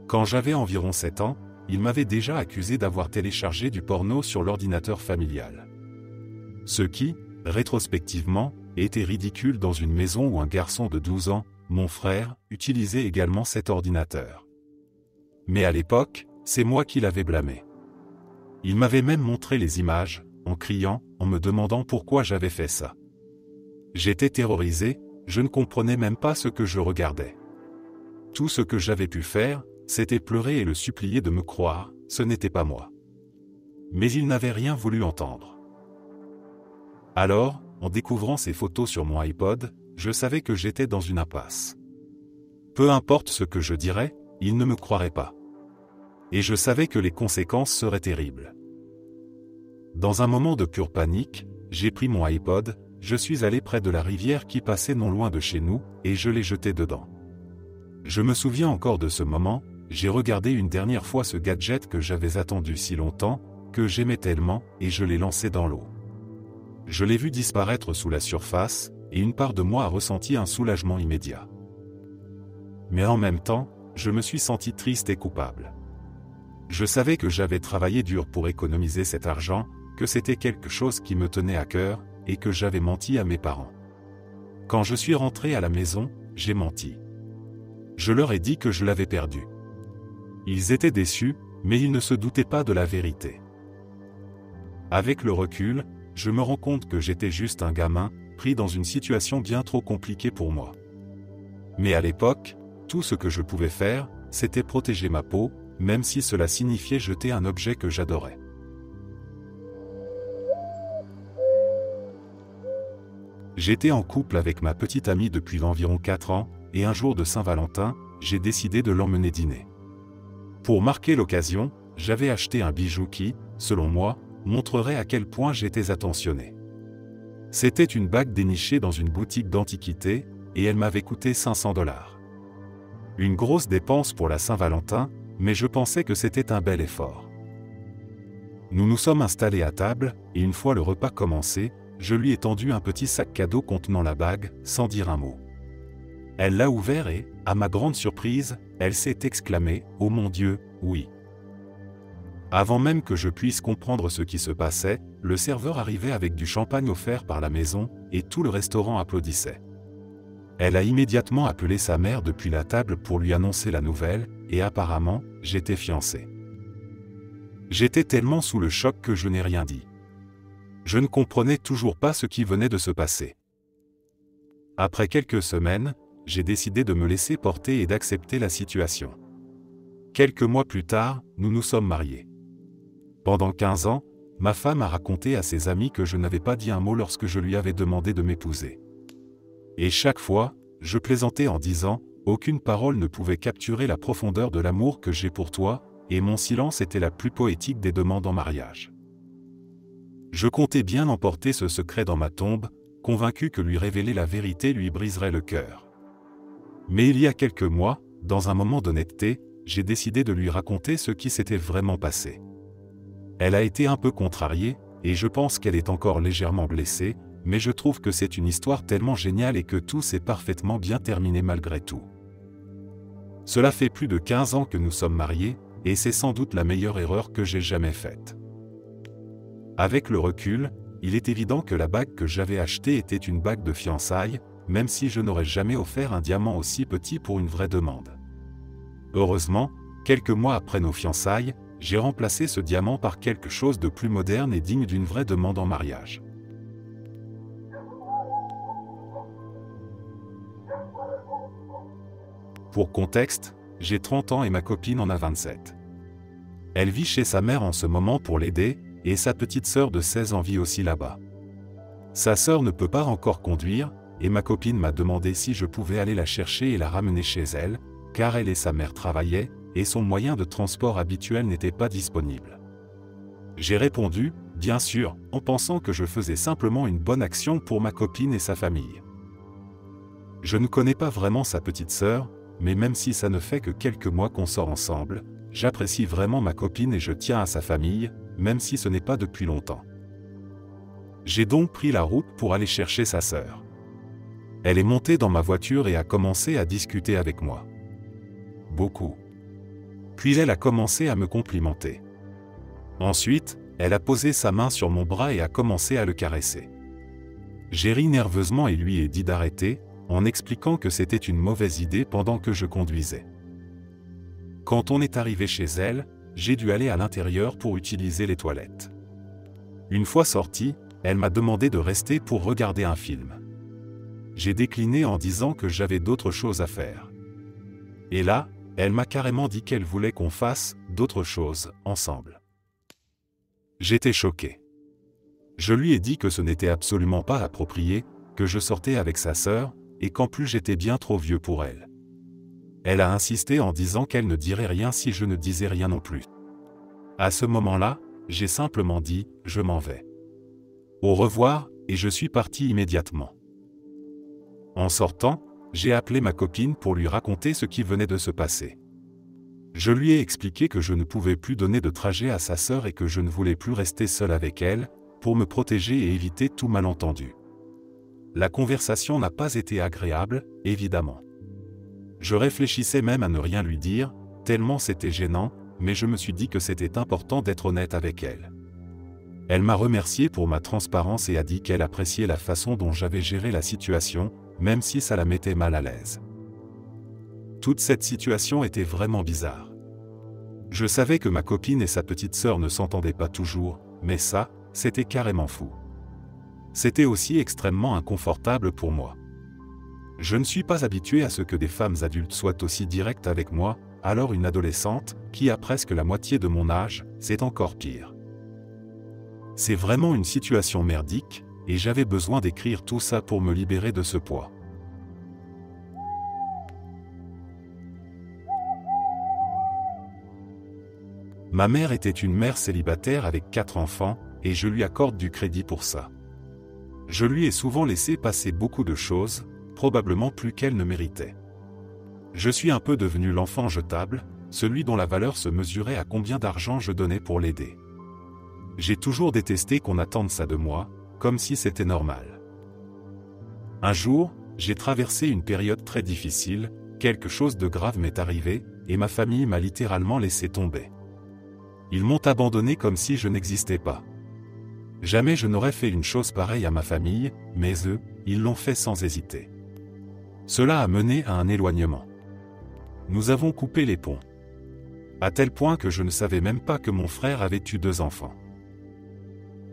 Quand j'avais environ 7 ans, il m'avait déjà accusé d'avoir téléchargé du porno sur l'ordinateur familial. Ce qui, rétrospectivement, était ridicule dans une maison où un garçon de 12 ans, mon frère, utilisait également cet ordinateur. Mais à l'époque, c'est moi qui l'avais blâmé. Il m'avait même montré les images, en criant, en me demandant pourquoi j'avais fait ça. J'étais terrorisé, je ne comprenais même pas ce que je regardais. Tout ce que j'avais pu faire, c'était pleurer et le supplier de me croire, ce n'était pas moi. Mais il n'avait rien voulu entendre. Alors, en découvrant ces photos sur mon iPod, je savais que j'étais dans une impasse. Peu importe ce que je dirais, il ne me croirait pas. Et je savais que les conséquences seraient terribles. Dans un moment de pure panique, j'ai pris mon iPod, je suis allé près de la rivière qui passait non loin de chez nous, et je l'ai jeté dedans. Je me souviens encore de ce moment, j'ai regardé une dernière fois ce gadget que j'avais attendu si longtemps, que j'aimais tellement, et je l'ai lancé dans l'eau. Je l'ai vu disparaître sous la surface, et une part de moi a ressenti un soulagement immédiat. Mais en même temps, je me suis senti triste et coupable. Je savais que j'avais travaillé dur pour économiser cet argent, que c'était quelque chose qui me tenait à cœur, et que j'avais menti à mes parents. Quand je suis rentré à la maison, j'ai menti. Je leur ai dit que je l'avais perdu. Ils étaient déçus, mais ils ne se doutaient pas de la vérité. Avec le recul, je me rends compte que j'étais juste un gamin, pris dans une situation bien trop compliquée pour moi. Mais à l'époque, tout ce que je pouvais faire, c'était protéger ma peau, même si cela signifiait jeter un objet que j'adorais. J'étais en couple avec ma petite amie depuis environ 4 ans, et un jour de Saint-Valentin, j'ai décidé de l'emmener dîner. Pour marquer l'occasion, j'avais acheté un bijou qui, selon moi, montrerait à quel point j'étais attentionné. C'était une bague dénichée dans une boutique d'antiquités, et elle m'avait coûté 500 $. Une grosse dépense pour la Saint-Valentin, mais je pensais que c'était un bel effort. Nous nous sommes installés à table, et une fois le repas commencé, je lui ai tendu un petit sac cadeau contenant la bague, sans dire un mot. Elle l'a ouvert et, à ma grande surprise, elle s'est exclamée « Oh mon Dieu, oui !» Avant même que je puisse comprendre ce qui se passait, le serveur arrivait avec du champagne offert par la maison, et tout le restaurant applaudissait. Elle a immédiatement appelé sa mère depuis la table pour lui annoncer la nouvelle, et apparemment, j'étais fiancé. J'étais tellement sous le choc que je n'ai rien dit. Je ne comprenais toujours pas ce qui venait de se passer. Après quelques semaines, j'ai décidé de me laisser porter et d'accepter la situation. Quelques mois plus tard, nous nous sommes mariés. Pendant 15 ans, ma femme a raconté à ses amis que je n'avais pas dit un mot lorsque je lui avais demandé de m'épouser. Et chaque fois, je plaisantais en disant « Aucune parole ne pouvait capturer la profondeur de l'amour que j'ai pour toi, et mon silence était la plus poétique des demandes en mariage. » Je comptais bien emporter ce secret dans ma tombe, convaincu que lui révéler la vérité lui briserait le cœur. Mais il y a quelques mois, dans un moment d'honnêteté, j'ai décidé de lui raconter ce qui s'était vraiment passé. Elle a été un peu contrariée, et je pense qu'elle est encore légèrement blessée, mais je trouve que c'est une histoire tellement géniale et que tout s'est parfaitement bien terminé malgré tout. Cela fait plus de 15 ans que nous sommes mariés, et c'est sans doute la meilleure erreur que j'ai jamais faite. Avec le recul, il est évident que la bague que j'avais achetée était une bague de fiançailles, même si je n'aurais jamais offert un diamant aussi petit pour une vraie demande. Heureusement, quelques mois après nos fiançailles, j'ai remplacé ce diamant par quelque chose de plus moderne et digne d'une vraie demande en mariage. Pour contexte, j'ai 30 ans et ma copine en a 27. Elle vit chez sa mère en ce moment pour l'aider, et sa petite sœur de 16 ans vit aussi là-bas. Sa sœur ne peut pas encore conduire, et ma copine m'a demandé si je pouvais aller la chercher et la ramener chez elle, car elle et sa mère travaillaient, et son moyen de transport habituel n'était pas disponible. J'ai répondu, bien sûr, en pensant que je faisais simplement une bonne action pour ma copine et sa famille. Je ne connais pas vraiment sa petite sœur, mais même si ça ne fait que quelques mois qu'on sort ensemble, j'apprécie vraiment ma copine et je tiens à sa famille, même si ce n'est pas depuis longtemps. J'ai donc pris la route pour aller chercher sa sœur. Elle est montée dans ma voiture et a commencé à discuter avec moi. Beaucoup. Puis elle a commencé à me complimenter. Ensuite, elle a posé sa main sur mon bras et a commencé à le caresser. J'ai ri nerveusement et lui ai dit d'arrêter, en expliquant que c'était une mauvaise idée pendant que je conduisais. Quand on est arrivé chez elle, j'ai dû aller à l'intérieur pour utiliser les toilettes. Une fois sortie, elle m'a demandé de rester pour regarder un film. J'ai décliné en disant que j'avais d'autres choses à faire. Et là, elle m'a carrément dit qu'elle voulait qu'on fasse d'autres choses ensemble. J'étais choqué. Je lui ai dit que ce n'était absolument pas approprié, que je sortais avec sa sœur, et qu'en plus j'étais bien trop vieux pour elle. Elle a insisté en disant qu'elle ne dirait rien si je ne disais rien non plus. À ce moment-là, j'ai simplement dit « je m'en vais ». Au revoir, et je suis parti immédiatement. En sortant, j'ai appelé ma copine pour lui raconter ce qui venait de se passer. Je lui ai expliqué que je ne pouvais plus donner de trajet à sa sœur et que je ne voulais plus rester seul avec elle, pour me protéger et éviter tout malentendu. La conversation n'a pas été agréable, évidemment. Je réfléchissais même à ne rien lui dire, tellement c'était gênant, mais je me suis dit que c'était important d'être honnête avec elle. Elle m'a remercié pour ma transparence et a dit qu'elle appréciait la façon dont j'avais géré la situation, même si ça la mettait mal à l'aise. Toute cette situation était vraiment bizarre. Je savais que ma copine et sa petite sœur ne s'entendaient pas toujours, mais ça, c'était carrément fou. C'était aussi extrêmement inconfortable pour moi. Je ne suis pas habitué à ce que des femmes adultes soient aussi directes avec moi, alors une adolescente, qui a presque la moitié de mon âge, c'est encore pire. C'est vraiment une situation merdique, et j'avais besoin d'écrire tout ça pour me libérer de ce poids. Ma mère était une mère célibataire avec 4 enfants, et je lui accorde du crédit pour ça. Je lui ai souvent laissé passer beaucoup de choses, probablement plus qu'elle ne méritait. Je suis un peu devenu l'enfant jetable, celui dont la valeur se mesurait à combien d'argent je donnais pour l'aider. J'ai toujours détesté qu'on attende ça de moi, comme si c'était normal. Un jour, j'ai traversé une période très difficile, quelque chose de grave m'est arrivé, et ma famille m'a littéralement laissé tomber. Ils m'ont abandonné comme si je n'existais pas. Jamais je n'aurais fait une chose pareille à ma famille, mais eux, ils l'ont fait sans hésiter. Cela a mené à un éloignement. Nous avons coupé les ponts. À tel point que je ne savais même pas que mon frère avait eu 2 enfants.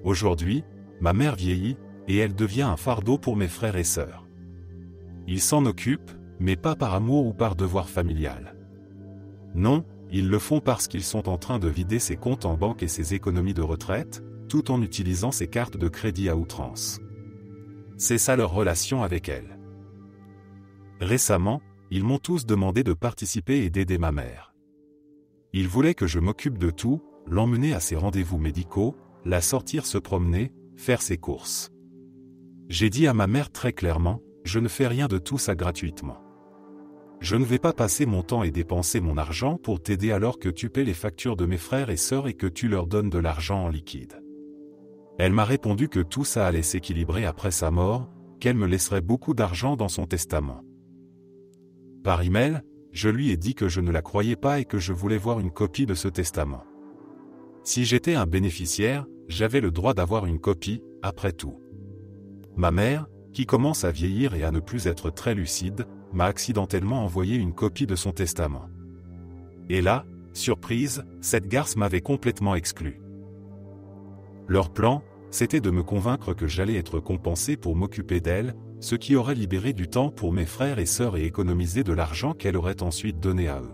Aujourd'hui, ma mère vieillit, et elle devient un fardeau pour mes frères et sœurs. Ils s'en occupent, mais pas par amour ou par devoir familial. Non, ils le font parce qu'ils sont en train de vider ses comptes en banque et ses économies de retraite, tout en utilisant ses cartes de crédit à outrance. C'est ça leur relation avec elle. Récemment, ils m'ont tous demandé de participer et d'aider ma mère. Ils voulaient que je m'occupe de tout, l'emmener à ses rendez-vous médicaux, la sortir se promener, faire ses courses. J'ai dit à ma mère très clairement, je ne fais rien de tout ça gratuitement. Je ne vais pas passer mon temps et dépenser mon argent pour t'aider alors que tu paies les factures de mes frères et sœurs et que tu leur donnes de l'argent en liquide. Elle m'a répondu que tout ça allait s'équilibrer après sa mort, qu'elle me laisserait beaucoup d'argent dans son testament. Par email, je lui ai dit que je ne la croyais pas et que je voulais voir une copie de ce testament. Si j'étais un bénéficiaire, j'avais le droit d'avoir une copie, après tout. Ma mère, qui commence à vieillir et à ne plus être très lucide, m'a accidentellement envoyé une copie de son testament. Et là, surprise, cette garce m'avait complètement exclu. Leur plan, c'était de me convaincre que j'allais être compensé pour m'occuper d'elle, ce qui aurait libéré du temps pour mes frères et sœurs et économisé de l'argent qu'elle aurait ensuite donné à eux.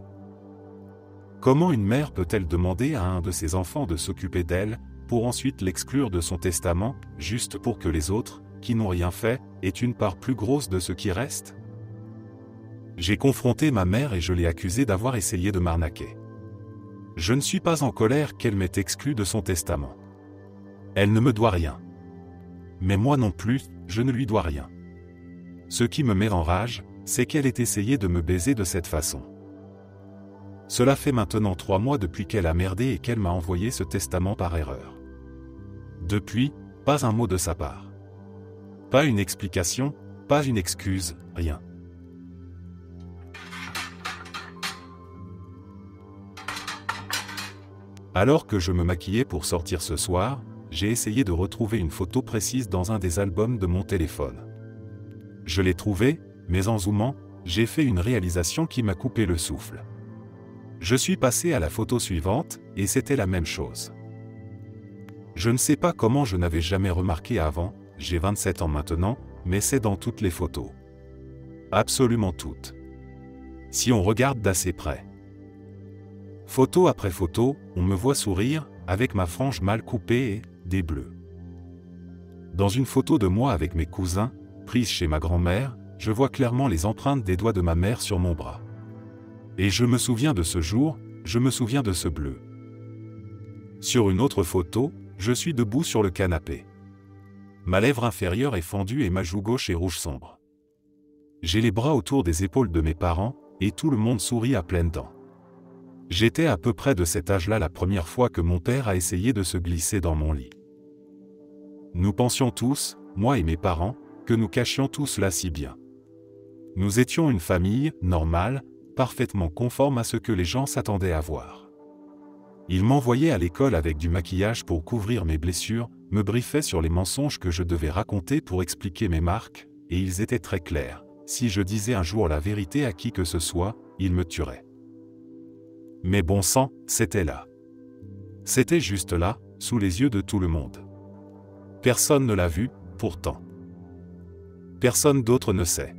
Comment une mère peut-elle demander à un de ses enfants de s'occuper d'elle, pour ensuite l'exclure de son testament, juste pour que les autres, qui n'ont rien fait, aient une part plus grosse de ce qui reste ? J'ai confronté ma mère et je l'ai accusée d'avoir essayé de m'arnaquer. Je ne suis pas en colère qu'elle m'ait exclu de son testament. Elle ne me doit rien. Mais moi non plus, je ne lui dois rien. Ce qui me met en rage, c'est qu'elle ait essayé de me baiser de cette façon. Cela fait maintenant 3 mois depuis qu'elle a merdé et qu'elle m'a envoyé ce testament par erreur. Depuis, pas un mot de sa part. Pas une explication, pas une excuse, rien. Alors que je me maquillais pour sortir ce soir, j'ai essayé de retrouver une photo précise dans un des albums de mon téléphone. Je l'ai trouvée, mais en zoomant, j'ai fait une réalisation qui m'a coupé le souffle. Je suis passé à la photo suivante, et c'était la même chose. Je ne sais pas comment je n'avais jamais remarqué avant, j'ai 27 ans maintenant, mais c'est dans toutes les photos. Absolument toutes. Si on regarde d'assez près. Photo après photo, on me voit sourire, avec ma frange mal coupée et des bleus. Dans une photo de moi avec mes cousins, prise chez ma grand-mère, je vois clairement les empreintes des doigts de ma mère sur mon bras. Et je me souviens de ce jour, je me souviens de ce bleu. Sur une autre photo, je suis debout sur le canapé. Ma lèvre inférieure est fendue et ma joue gauche est rouge sombre. J'ai les bras autour des épaules de mes parents, et tout le monde sourit à pleines dents. J'étais à peu près de cet âge-là la première fois que mon père a essayé de se glisser dans mon lit. Nous pensions tous, moi et mes parents, que nous cachions tout cela si bien. Nous étions une famille, normale, parfaitement conforme à ce que les gens s'attendaient à voir. Ils m'envoyaient à l'école avec du maquillage pour couvrir mes blessures, me briefaient sur les mensonges que je devais raconter pour expliquer mes marques, et ils étaient très clairs. Si je disais un jour la vérité à qui que ce soit, ils me tueraient. Mais bon sang, c'était là. C'était juste là, sous les yeux de tout le monde. Personne ne l'a vu, pourtant. Personne d'autre ne sait.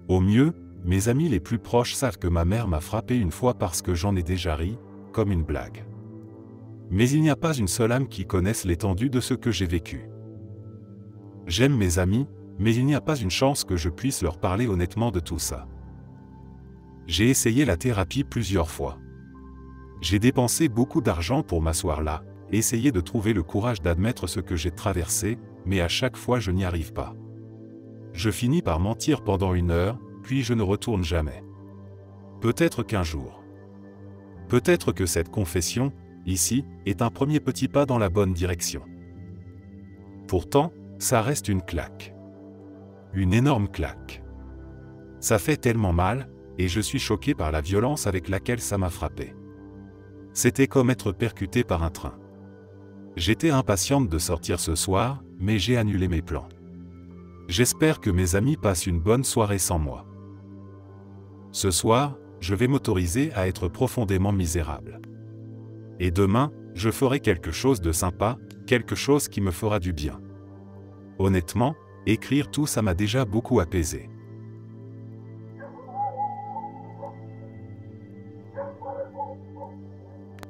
Au mieux, mes amis les plus proches savent que ma mère m'a frappé une fois parce que j'en ai déjà ri, comme une blague. Mais il n'y a pas une seule âme qui connaisse l'étendue de ce que j'ai vécu. J'aime mes amis, mais il n'y a pas une chance que je puisse leur parler honnêtement de tout ça. J'ai essayé la thérapie plusieurs fois. J'ai dépensé beaucoup d'argent pour m'asseoir là, essayer de trouver le courage d'admettre ce que j'ai traversé, mais à chaque fois je n'y arrive pas. Je finis par mentir pendant 1 heure, puis je ne retourne jamais. Peut-être qu'un jour. Peut-être que cette confession, ici, est un premier petit pas dans la bonne direction. Pourtant, ça reste une claque. Une énorme claque. Ça fait tellement mal, et je suis choqué par la violence avec laquelle ça m'a frappé. C'était comme être percuté par un train. J'étais impatiente de sortir ce soir, mais j'ai annulé mes plans. J'espère que mes amis passent une bonne soirée sans moi. Ce soir, je vais m'autoriser à être profondément misérable. Et demain, je ferai quelque chose de sympa, quelque chose qui me fera du bien. Honnêtement, écrire tout ça m'a déjà beaucoup apaisé.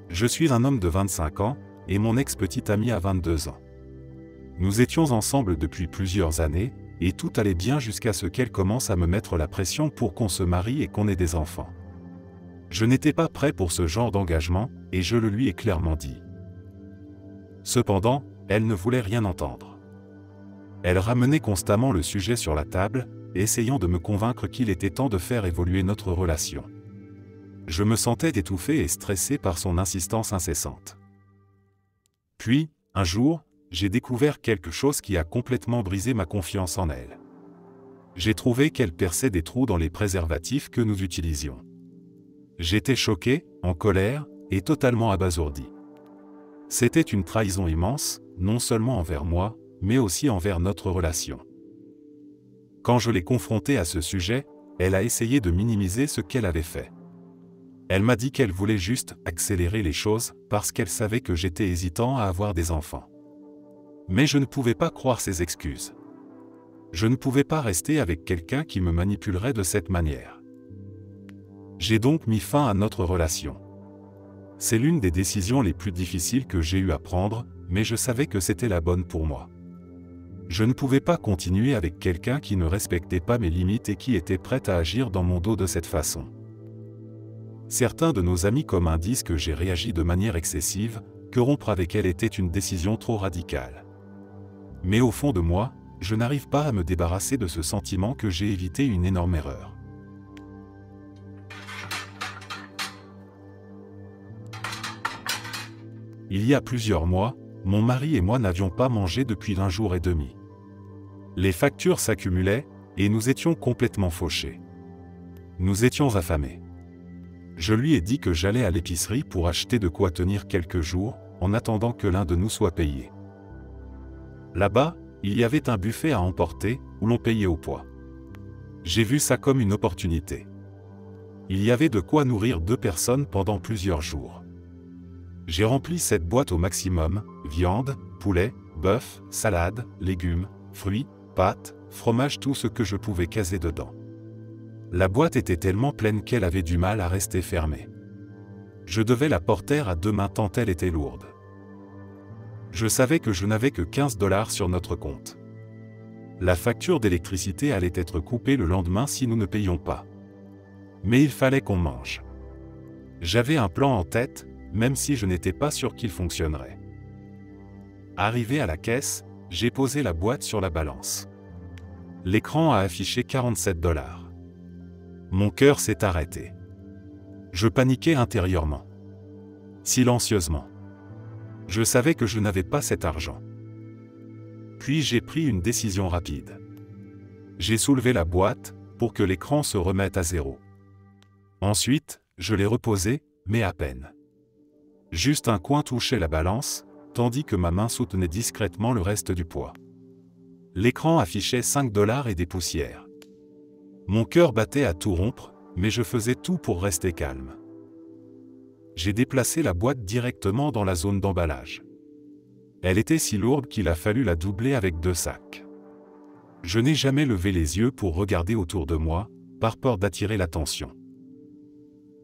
Je suis un homme de 25 ans, et mon ex-petite amie a 22 ans. Nous étions ensemble depuis plusieurs années, et tout allait bien jusqu'à ce qu'elle commence à me mettre la pression pour qu'on se marie et qu'on ait des enfants. Je n'étais pas prêt pour ce genre d'engagement, et je le lui ai clairement dit. Cependant, elle ne voulait rien entendre. Elle ramenait constamment le sujet sur la table, essayant de me convaincre qu'il était temps de faire évoluer notre relation. Je me sentais étouffé et stressé par son insistance incessante. Puis, un jour, j'ai découvert quelque chose qui a complètement brisé ma confiance en elle. J'ai trouvé qu'elle perçait des trous dans les préservatifs que nous utilisions. J'étais choqué, en colère, et totalement abasourdi. C'était une trahison immense, non seulement envers moi, mais aussi envers notre relation. Quand je l'ai confrontée à ce sujet, elle a essayé de minimiser ce qu'elle avait fait. Elle m'a dit qu'elle voulait juste accélérer les choses parce qu'elle savait que j'étais hésitant à avoir des enfants. Mais je ne pouvais pas croire ses excuses. Je ne pouvais pas rester avec quelqu'un qui me manipulerait de cette manière. J'ai donc mis fin à notre relation. C'est l'une des décisions les plus difficiles que j'ai eu à prendre, mais je savais que c'était la bonne pour moi. Je ne pouvais pas continuer avec quelqu'un qui ne respectait pas mes limites et qui était prêt à agir dans mon dos de cette façon. Certains de nos amis communs disent que j'ai réagi de manière excessive, que rompre avec elle était une décision trop radicale. Mais au fond de moi, je n'arrive pas à me débarrasser de ce sentiment que j'ai évité une énorme erreur. Il y a plusieurs mois, mon mari et moi n'avions pas mangé depuis 1 jour et demi. Les factures s'accumulaient, et nous étions complètement fauchés. Nous étions affamés. Je lui ai dit que j'allais à l'épicerie pour acheter de quoi tenir quelques jours, en attendant que l'un de nous soit payé. Là-bas, il y avait un buffet à emporter, où l'on payait au poids. J'ai vu ça comme une opportunité. Il y avait de quoi nourrir 2 personnes pendant plusieurs jours. J'ai rempli cette boîte au maximum, viande, poulet, bœuf, salade, légumes, fruits, pâtes, fromage, tout ce que je pouvais caser dedans. La boîte était tellement pleine qu'elle avait du mal à rester fermée. Je devais la porter à 2 mains tant elle était lourde. Je savais que je n'avais que 15 $ sur notre compte. La facture d'électricité allait être coupée le lendemain si nous ne payions pas. Mais il fallait qu'on mange. J'avais un plan en tête, même si je n'étais pas sûr qu'il fonctionnerait. Arrivé à la caisse, j'ai posé la boîte sur la balance. L'écran a affiché 47 $. Mon cœur s'est arrêté. Je paniquais intérieurement. Silencieusement. Je savais que je n'avais pas cet argent. Puis j'ai pris une décision rapide. J'ai soulevé la boîte, pour que l'écran se remette à 0. Ensuite, je l'ai reposé, mais à peine. Juste un coin touchait la balance, tandis que ma main soutenait discrètement le reste du poids. L'écran affichait 5 $ et des poussières. Mon cœur battait à tout rompre, mais je faisais tout pour rester calme. J'ai déplacé la boîte directement dans la zone d'emballage. Elle était si lourde qu'il a fallu la doubler avec 2 sacs. Je n'ai jamais levé les yeux pour regarder autour de moi, par peur d'attirer l'attention.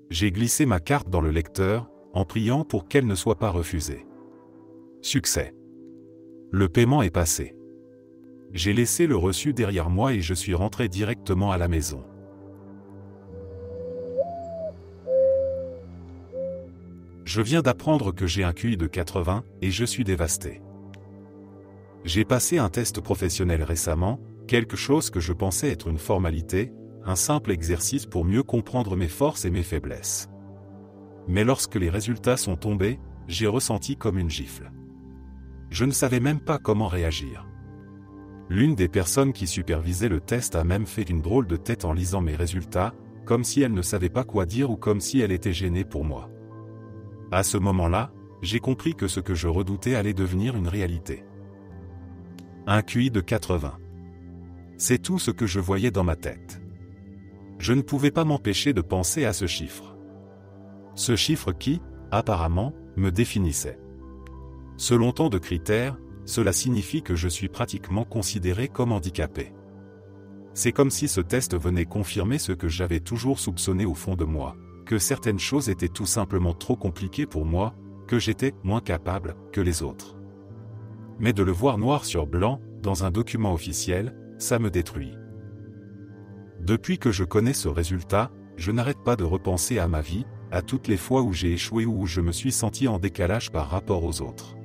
J'ai glissé ma carte dans le lecteur, en priant pour qu'elle ne soit pas refusée. Succès. Le paiement est passé. J'ai laissé le reçu derrière moi et je suis rentré directement à la maison. Je viens d'apprendre que j'ai un QI de 80 et je suis dévasté. J'ai passé un test professionnel récemment, quelque chose que je pensais être une formalité, un simple exercice pour mieux comprendre mes forces et mes faiblesses. Mais lorsque les résultats sont tombés, j'ai ressenti comme une gifle. Je ne savais même pas comment réagir. L'une des personnes qui supervisait le test a même fait une drôle de tête en lisant mes résultats, comme si elle ne savait pas quoi dire ou comme si elle était gênée pour moi. À ce moment-là, j'ai compris que ce que je redoutais allait devenir une réalité. Un QI de 80. C'est tout ce que je voyais dans ma tête. Je ne pouvais pas m'empêcher de penser à ce chiffre. Ce chiffre qui, apparemment, me définissait. Selon tant de critères, cela signifie que je suis pratiquement considéré comme handicapé. C'est comme si ce test venait confirmer ce que j'avais toujours soupçonné au fond de moi, que certaines choses étaient tout simplement trop compliquées pour moi, que j'étais moins capable que les autres. Mais de le voir noir sur blanc, dans un document officiel, ça me détruit. Depuis que je connais ce résultat, je n'arrête pas de repenser à ma vie, à toutes les fois où j'ai échoué ou où je me suis senti en décalage par rapport aux autres.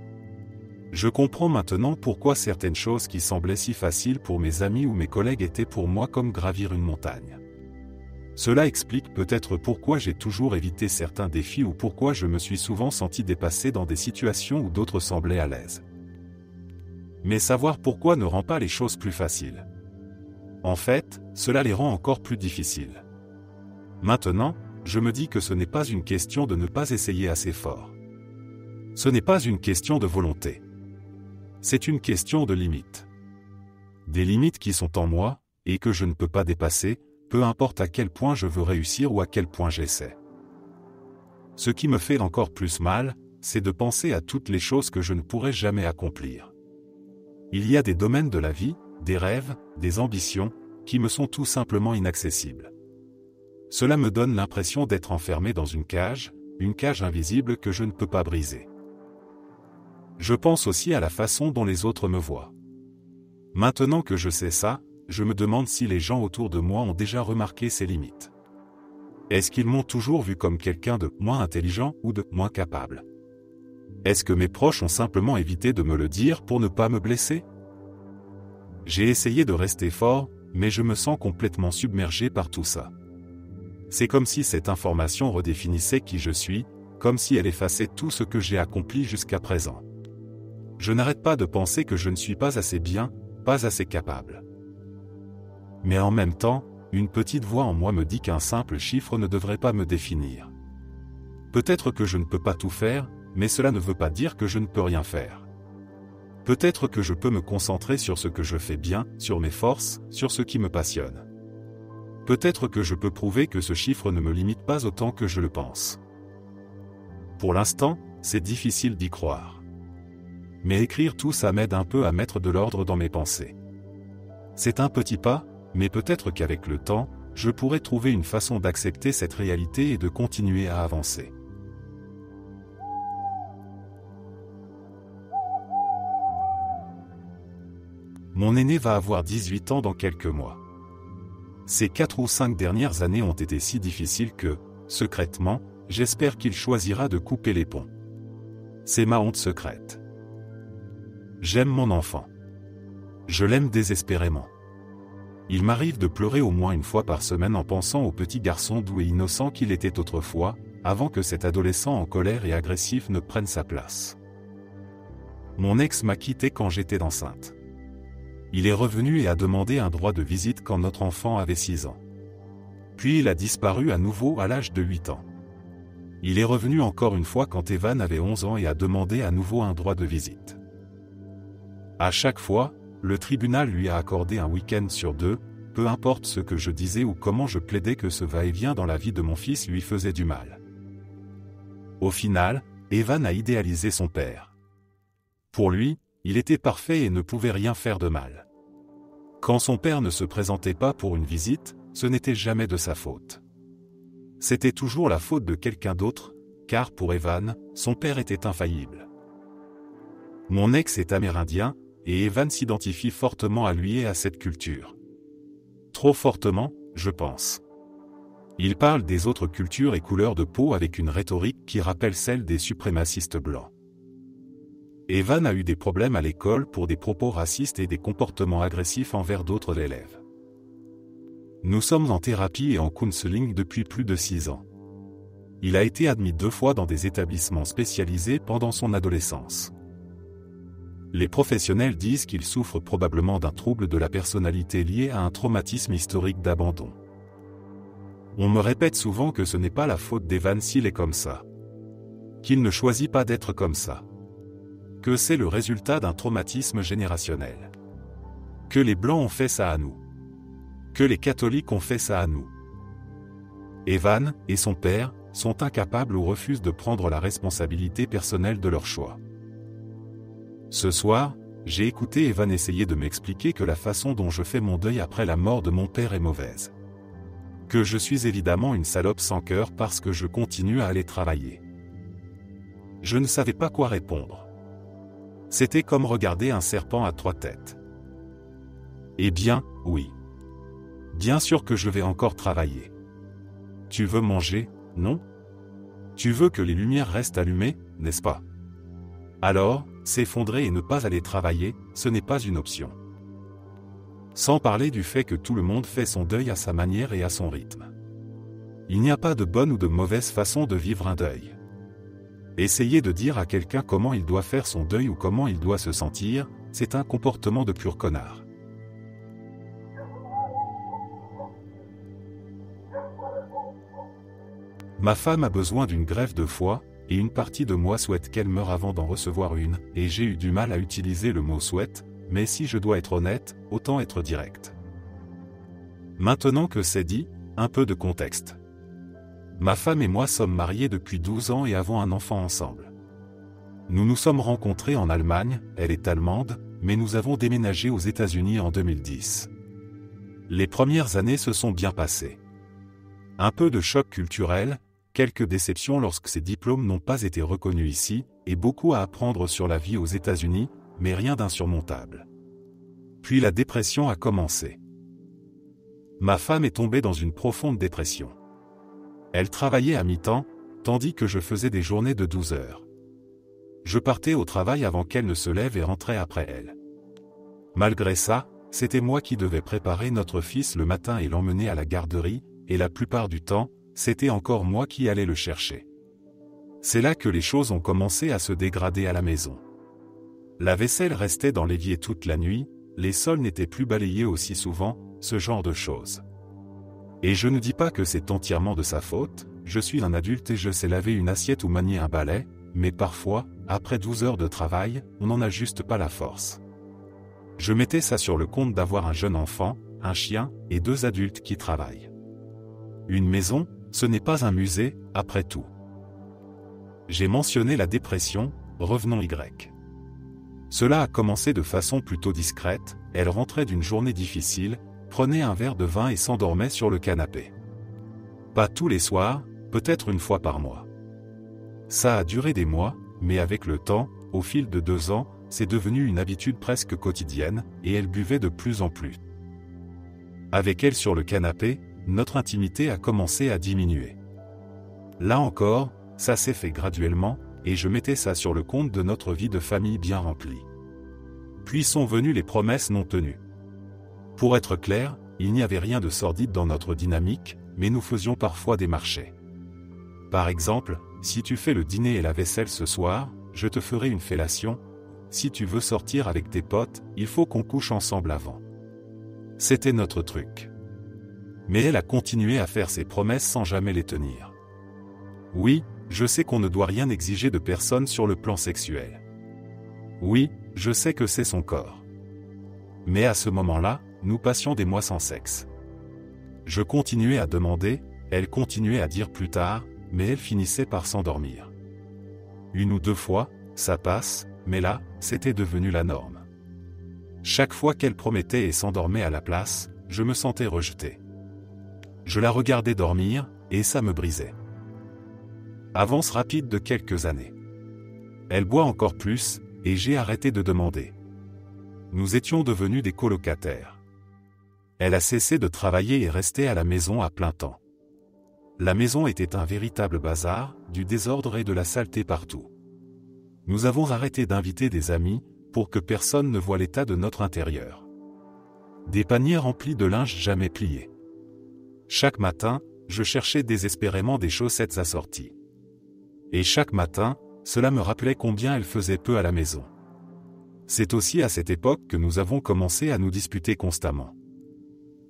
Je comprends maintenant pourquoi certaines choses qui semblaient si faciles pour mes amis ou mes collègues étaient pour moi comme gravir une montagne. Cela explique peut-être pourquoi j'ai toujours évité certains défis ou pourquoi je me suis souvent senti dépassé dans des situations où d'autres semblaient à l'aise. Mais savoir pourquoi ne rend pas les choses plus faciles. En fait, cela les rend encore plus difficiles. Maintenant, je me dis que ce n'est pas une question de ne pas essayer assez fort. Ce n'est pas une question de volonté. C'est une question de limites. Des limites qui sont en moi, et que je ne peux pas dépasser, peu importe à quel point je veux réussir ou à quel point j'essaie. Ce qui me fait encore plus mal, c'est de penser à toutes les choses que je ne pourrai jamais accomplir. Il y a des domaines de la vie, des rêves, des ambitions, qui me sont tout simplement inaccessibles. Cela me donne l'impression d'être enfermé dans une cage invisible que je ne peux pas briser. Je pense aussi à la façon dont les autres me voient. Maintenant que je sais ça, je me demande si les gens autour de moi ont déjà remarqué ces limites. Est-ce qu'ils m'ont toujours vu comme quelqu'un de moins intelligent ou de moins capable? Est-ce que mes proches ont simplement évité de me le dire pour ne pas me blesser? J'ai essayé de rester fort, mais je me sens complètement submergé par tout ça. C'est comme si cette information redéfinissait qui je suis, comme si elle effaçait tout ce que j'ai accompli jusqu'à présent. Je n'arrête pas de penser que je ne suis pas assez bien, pas assez capable. Mais en même temps, une petite voix en moi me dit qu'un simple chiffre ne devrait pas me définir. Peut-être que je ne peux pas tout faire, mais cela ne veut pas dire que je ne peux rien faire. Peut-être que je peux me concentrer sur ce que je fais bien, sur mes forces, sur ce qui me passionne. Peut-être que je peux prouver que ce chiffre ne me limite pas autant que je le pense. Pour l'instant, c'est difficile d'y croire. Mais écrire tout ça m'aide un peu à mettre de l'ordre dans mes pensées. C'est un petit pas, mais peut-être qu'avec le temps, je pourrai trouver une façon d'accepter cette réalité et de continuer à avancer. Mon aîné va avoir 18 ans dans quelques mois. Ces 4 ou 5 dernières années ont été si difficiles que, secrètement, j'espère qu'il choisira de couper les ponts. C'est ma honte secrète. J'aime mon enfant. Je l'aime désespérément. Il m'arrive de pleurer au moins une fois par semaine en pensant au petit garçon doux et innocent qu'il était autrefois, avant que cet adolescent en colère et agressif ne prenne sa place. Mon ex m'a quitté quand j'étais enceinte. Il est revenu et a demandé un droit de visite quand notre enfant avait 6 ans. Puis il a disparu à nouveau à l'âge de 8 ans. Il est revenu encore une fois quand Evan avait 11 ans et a demandé à nouveau un droit de visite. À chaque fois, le tribunal lui a accordé un week-end sur 2, peu importe ce que je disais ou comment je plaidais que ce va-et-vient dans la vie de mon fils lui faisait du mal. Au final, Evan a idéalisé son père. Pour lui, il était parfait et ne pouvait rien faire de mal. Quand son père ne se présentait pas pour une visite, ce n'était jamais de sa faute. C'était toujours la faute de quelqu'un d'autre, car pour Evan, son père était infaillible. Mon ex est amérindien, et Evan s'identifie fortement à lui et à cette culture. Trop fortement, je pense. Il parle des autres cultures et couleurs de peau avec une rhétorique qui rappelle celle des suprémacistes blancs. Evan a eu des problèmes à l'école pour des propos racistes et des comportements agressifs envers d'autres élèves. Nous sommes en thérapie et en counseling depuis plus de 6 ans. Il a été admis 2 fois dans des établissements spécialisés pendant son adolescence. Les professionnels disent qu'il souffre probablement d'un trouble de la personnalité lié à un traumatisme historique d'abandon. On me répète souvent que ce n'est pas la faute d'Evan s'il est comme ça. Qu'il ne choisit pas d'être comme ça. Que c'est le résultat d'un traumatisme générationnel. Que les Blancs ont fait ça à nous. Que les catholiques ont fait ça à nous. Evan et son père sont incapables ou refusent de prendre la responsabilité personnelle de leur choix. Ce soir, j'ai écouté Evan essayer de m'expliquer que la façon dont je fais mon deuil après la mort de mon père est mauvaise. Que je suis évidemment une salope sans cœur parce que je continue à aller travailler. Je ne savais pas quoi répondre. C'était comme regarder un serpent à 3 têtes. Eh bien, oui. Bien sûr que je vais encore travailler. Tu veux manger, non? Tu veux que les lumières restent allumées, n'est-ce pas? Alors, s'effondrer et ne pas aller travailler, ce n'est pas une option. Sans parler du fait que tout le monde fait son deuil à sa manière et à son rythme. Il n'y a pas de bonne ou de mauvaise façon de vivre un deuil. Essayer de dire à quelqu'un comment il doit faire son deuil ou comment il doit se sentir, c'est un comportement de pur connard. Ma femme a besoin d'une greffe de foie, et une partie de moi souhaite qu'elle meure avant d'en recevoir une, et j'ai eu du mal à utiliser le mot souhaite, mais si je dois être honnête, autant être direct. Maintenant que c'est dit, un peu de contexte. Ma femme et moi sommes mariés depuis 12 ans et avons un enfant ensemble. Nous nous sommes rencontrés en Allemagne, elle est allemande, mais nous avons déménagé aux États-Unis en 2010. Les premières années se sont bien passées. Un peu de choc culturel, quelques déceptions lorsque ces diplômes n'ont pas été reconnus ici, et beaucoup à apprendre sur la vie aux États-Unis, mais rien d'insurmontable. Puis la dépression a commencé. Ma femme est tombée dans une profonde dépression. Elle travaillait à mi-temps, tandis que je faisais des journées de 12 heures. Je partais au travail avant qu'elle ne se lève et rentrais après elle. Malgré ça, c'était moi qui devais préparer notre fils le matin et l'emmener à la garderie, et la plupart du temps, c'était encore moi qui allais le chercher. C'est là que les choses ont commencé à se dégrader à la maison. La vaisselle restait dans l'évier toute la nuit, les sols n'étaient plus balayés aussi souvent, ce genre de choses. Et je ne dis pas que c'est entièrement de sa faute, je suis un adulte et je sais laver une assiette ou manier un balai, mais parfois, après 12 heures de travail, on n'en a juste pas la force. Je mettais ça sur le compte d'avoir un jeune enfant, un chien, et 2 adultes qui travaillent. Une maison, ce n'est pas un musée, après tout. J'ai mentionné la dépression, revenons Y. Cela a commencé de façon plutôt discrète, elle rentrait d'une journée difficile, prenait un verre de vin et s'endormait sur le canapé. Pas tous les soirs, peut-être une fois par mois. Ça a duré des mois, mais avec le temps, au fil de 2 ans, c'est devenu une habitude presque quotidienne, et elle buvait de plus en plus. Avec elle sur le canapé, notre intimité a commencé à diminuer. Là encore, ça s'est fait graduellement, et je mettais ça sur le compte de notre vie de famille bien remplie. Puis sont venues les promesses non tenues. Pour être clair, il n'y avait rien de sordide dans notre dynamique, mais nous faisions parfois des marchés. Par exemple, si tu fais le dîner et la vaisselle ce soir, je te ferai une fellation. Si tu veux sortir avec tes potes, il faut qu'on couche ensemble avant. C'était notre truc. Mais elle a continué à faire ses promesses sans jamais les tenir. Oui, je sais qu'on ne doit rien exiger de personne sur le plan sexuel. Oui, je sais que c'est son corps. Mais à ce moment-là, nous passions des mois sans sexe. Je continuais à demander, elle continuait à dire plus tard, mais elle finissait par s'endormir. 1 ou 2 fois, ça passe, mais là, c'était devenu la norme. Chaque fois qu'elle promettait et s'endormait à la place, je me sentais rejeté. Je la regardais dormir, et ça me brisait. Avance rapide de quelques années. Elle boit encore plus, et j'ai arrêté de demander. Nous étions devenus des colocataires. Elle a cessé de travailler et restait à la maison à plein temps. La maison était un véritable bazar, du désordre et de la saleté partout. Nous avons arrêté d'inviter des amis, pour que personne ne voie l'état de notre intérieur. Des paniers remplis de linge jamais pliés. Chaque matin, je cherchais désespérément des chaussettes assorties. Et chaque matin, cela me rappelait combien elle faisait peu à la maison. C'est aussi à cette époque que nous avons commencé à nous disputer constamment.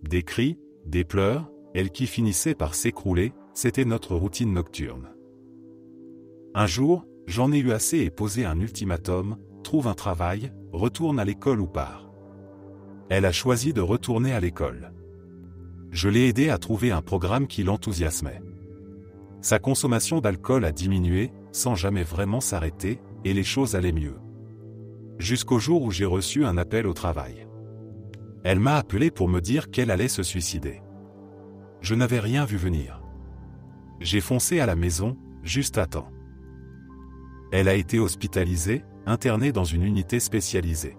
Des cris, des pleurs, elle qui finissait par s'écrouler, c'était notre routine nocturne. Un jour, j'en ai eu assez et posé un ultimatum, trouve un travail, retourne à l'école ou pars. Elle a choisi de retourner à l'école. Je l'ai aidée à trouver un programme qui l'enthousiasmait. Sa consommation d'alcool a diminué, sans jamais vraiment s'arrêter, et les choses allaient mieux. Jusqu'au jour où j'ai reçu un appel au travail. Elle m'a appelé pour me dire qu'elle allait se suicider. Je n'avais rien vu venir. J'ai foncé à la maison, juste à temps. Elle a été hospitalisée, internée dans une unité spécialisée.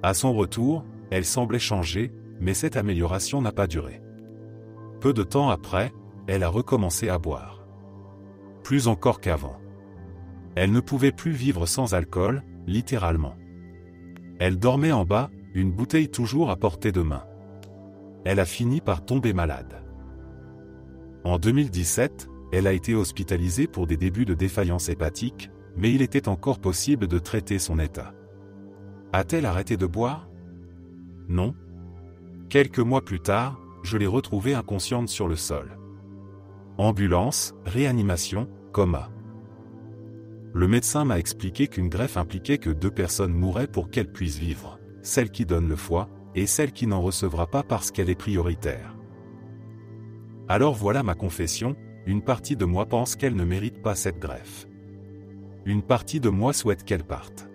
À son retour, elle semblait changer, mais cette amélioration n'a pas duré. Peu de temps après, elle a recommencé à boire. Plus encore qu'avant. Elle ne pouvait plus vivre sans alcool, littéralement. Elle dormait en bas, une bouteille toujours à portée de main. Elle a fini par tomber malade. En 2017, elle a été hospitalisée pour des débuts de défaillance hépatique, mais il était encore possible de traiter son état. A-t-elle arrêté de boire? Non. Quelques mois plus tard, je l'ai retrouvée inconsciente sur le sol. Ambulance, réanimation, coma. Le médecin m'a expliqué qu'une greffe impliquait que 2 personnes mourraient pour qu'elle puisse vivre, celle qui donne le foie, et celle qui n'en recevra pas parce qu'elle est prioritaire. Alors voilà ma confession, une partie de moi pense qu'elle ne mérite pas cette greffe. Une partie de moi souhaite qu'elle parte.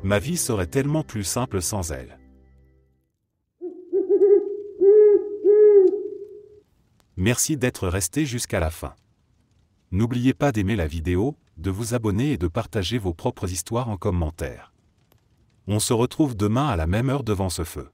Ma vie serait tellement plus simple sans elle. Merci d'être resté jusqu'à la fin. N'oubliez pas d'aimer la vidéo, de vous abonner et de partager vos propres histoires en commentaire. On se retrouve demain à la même heure devant ce feu.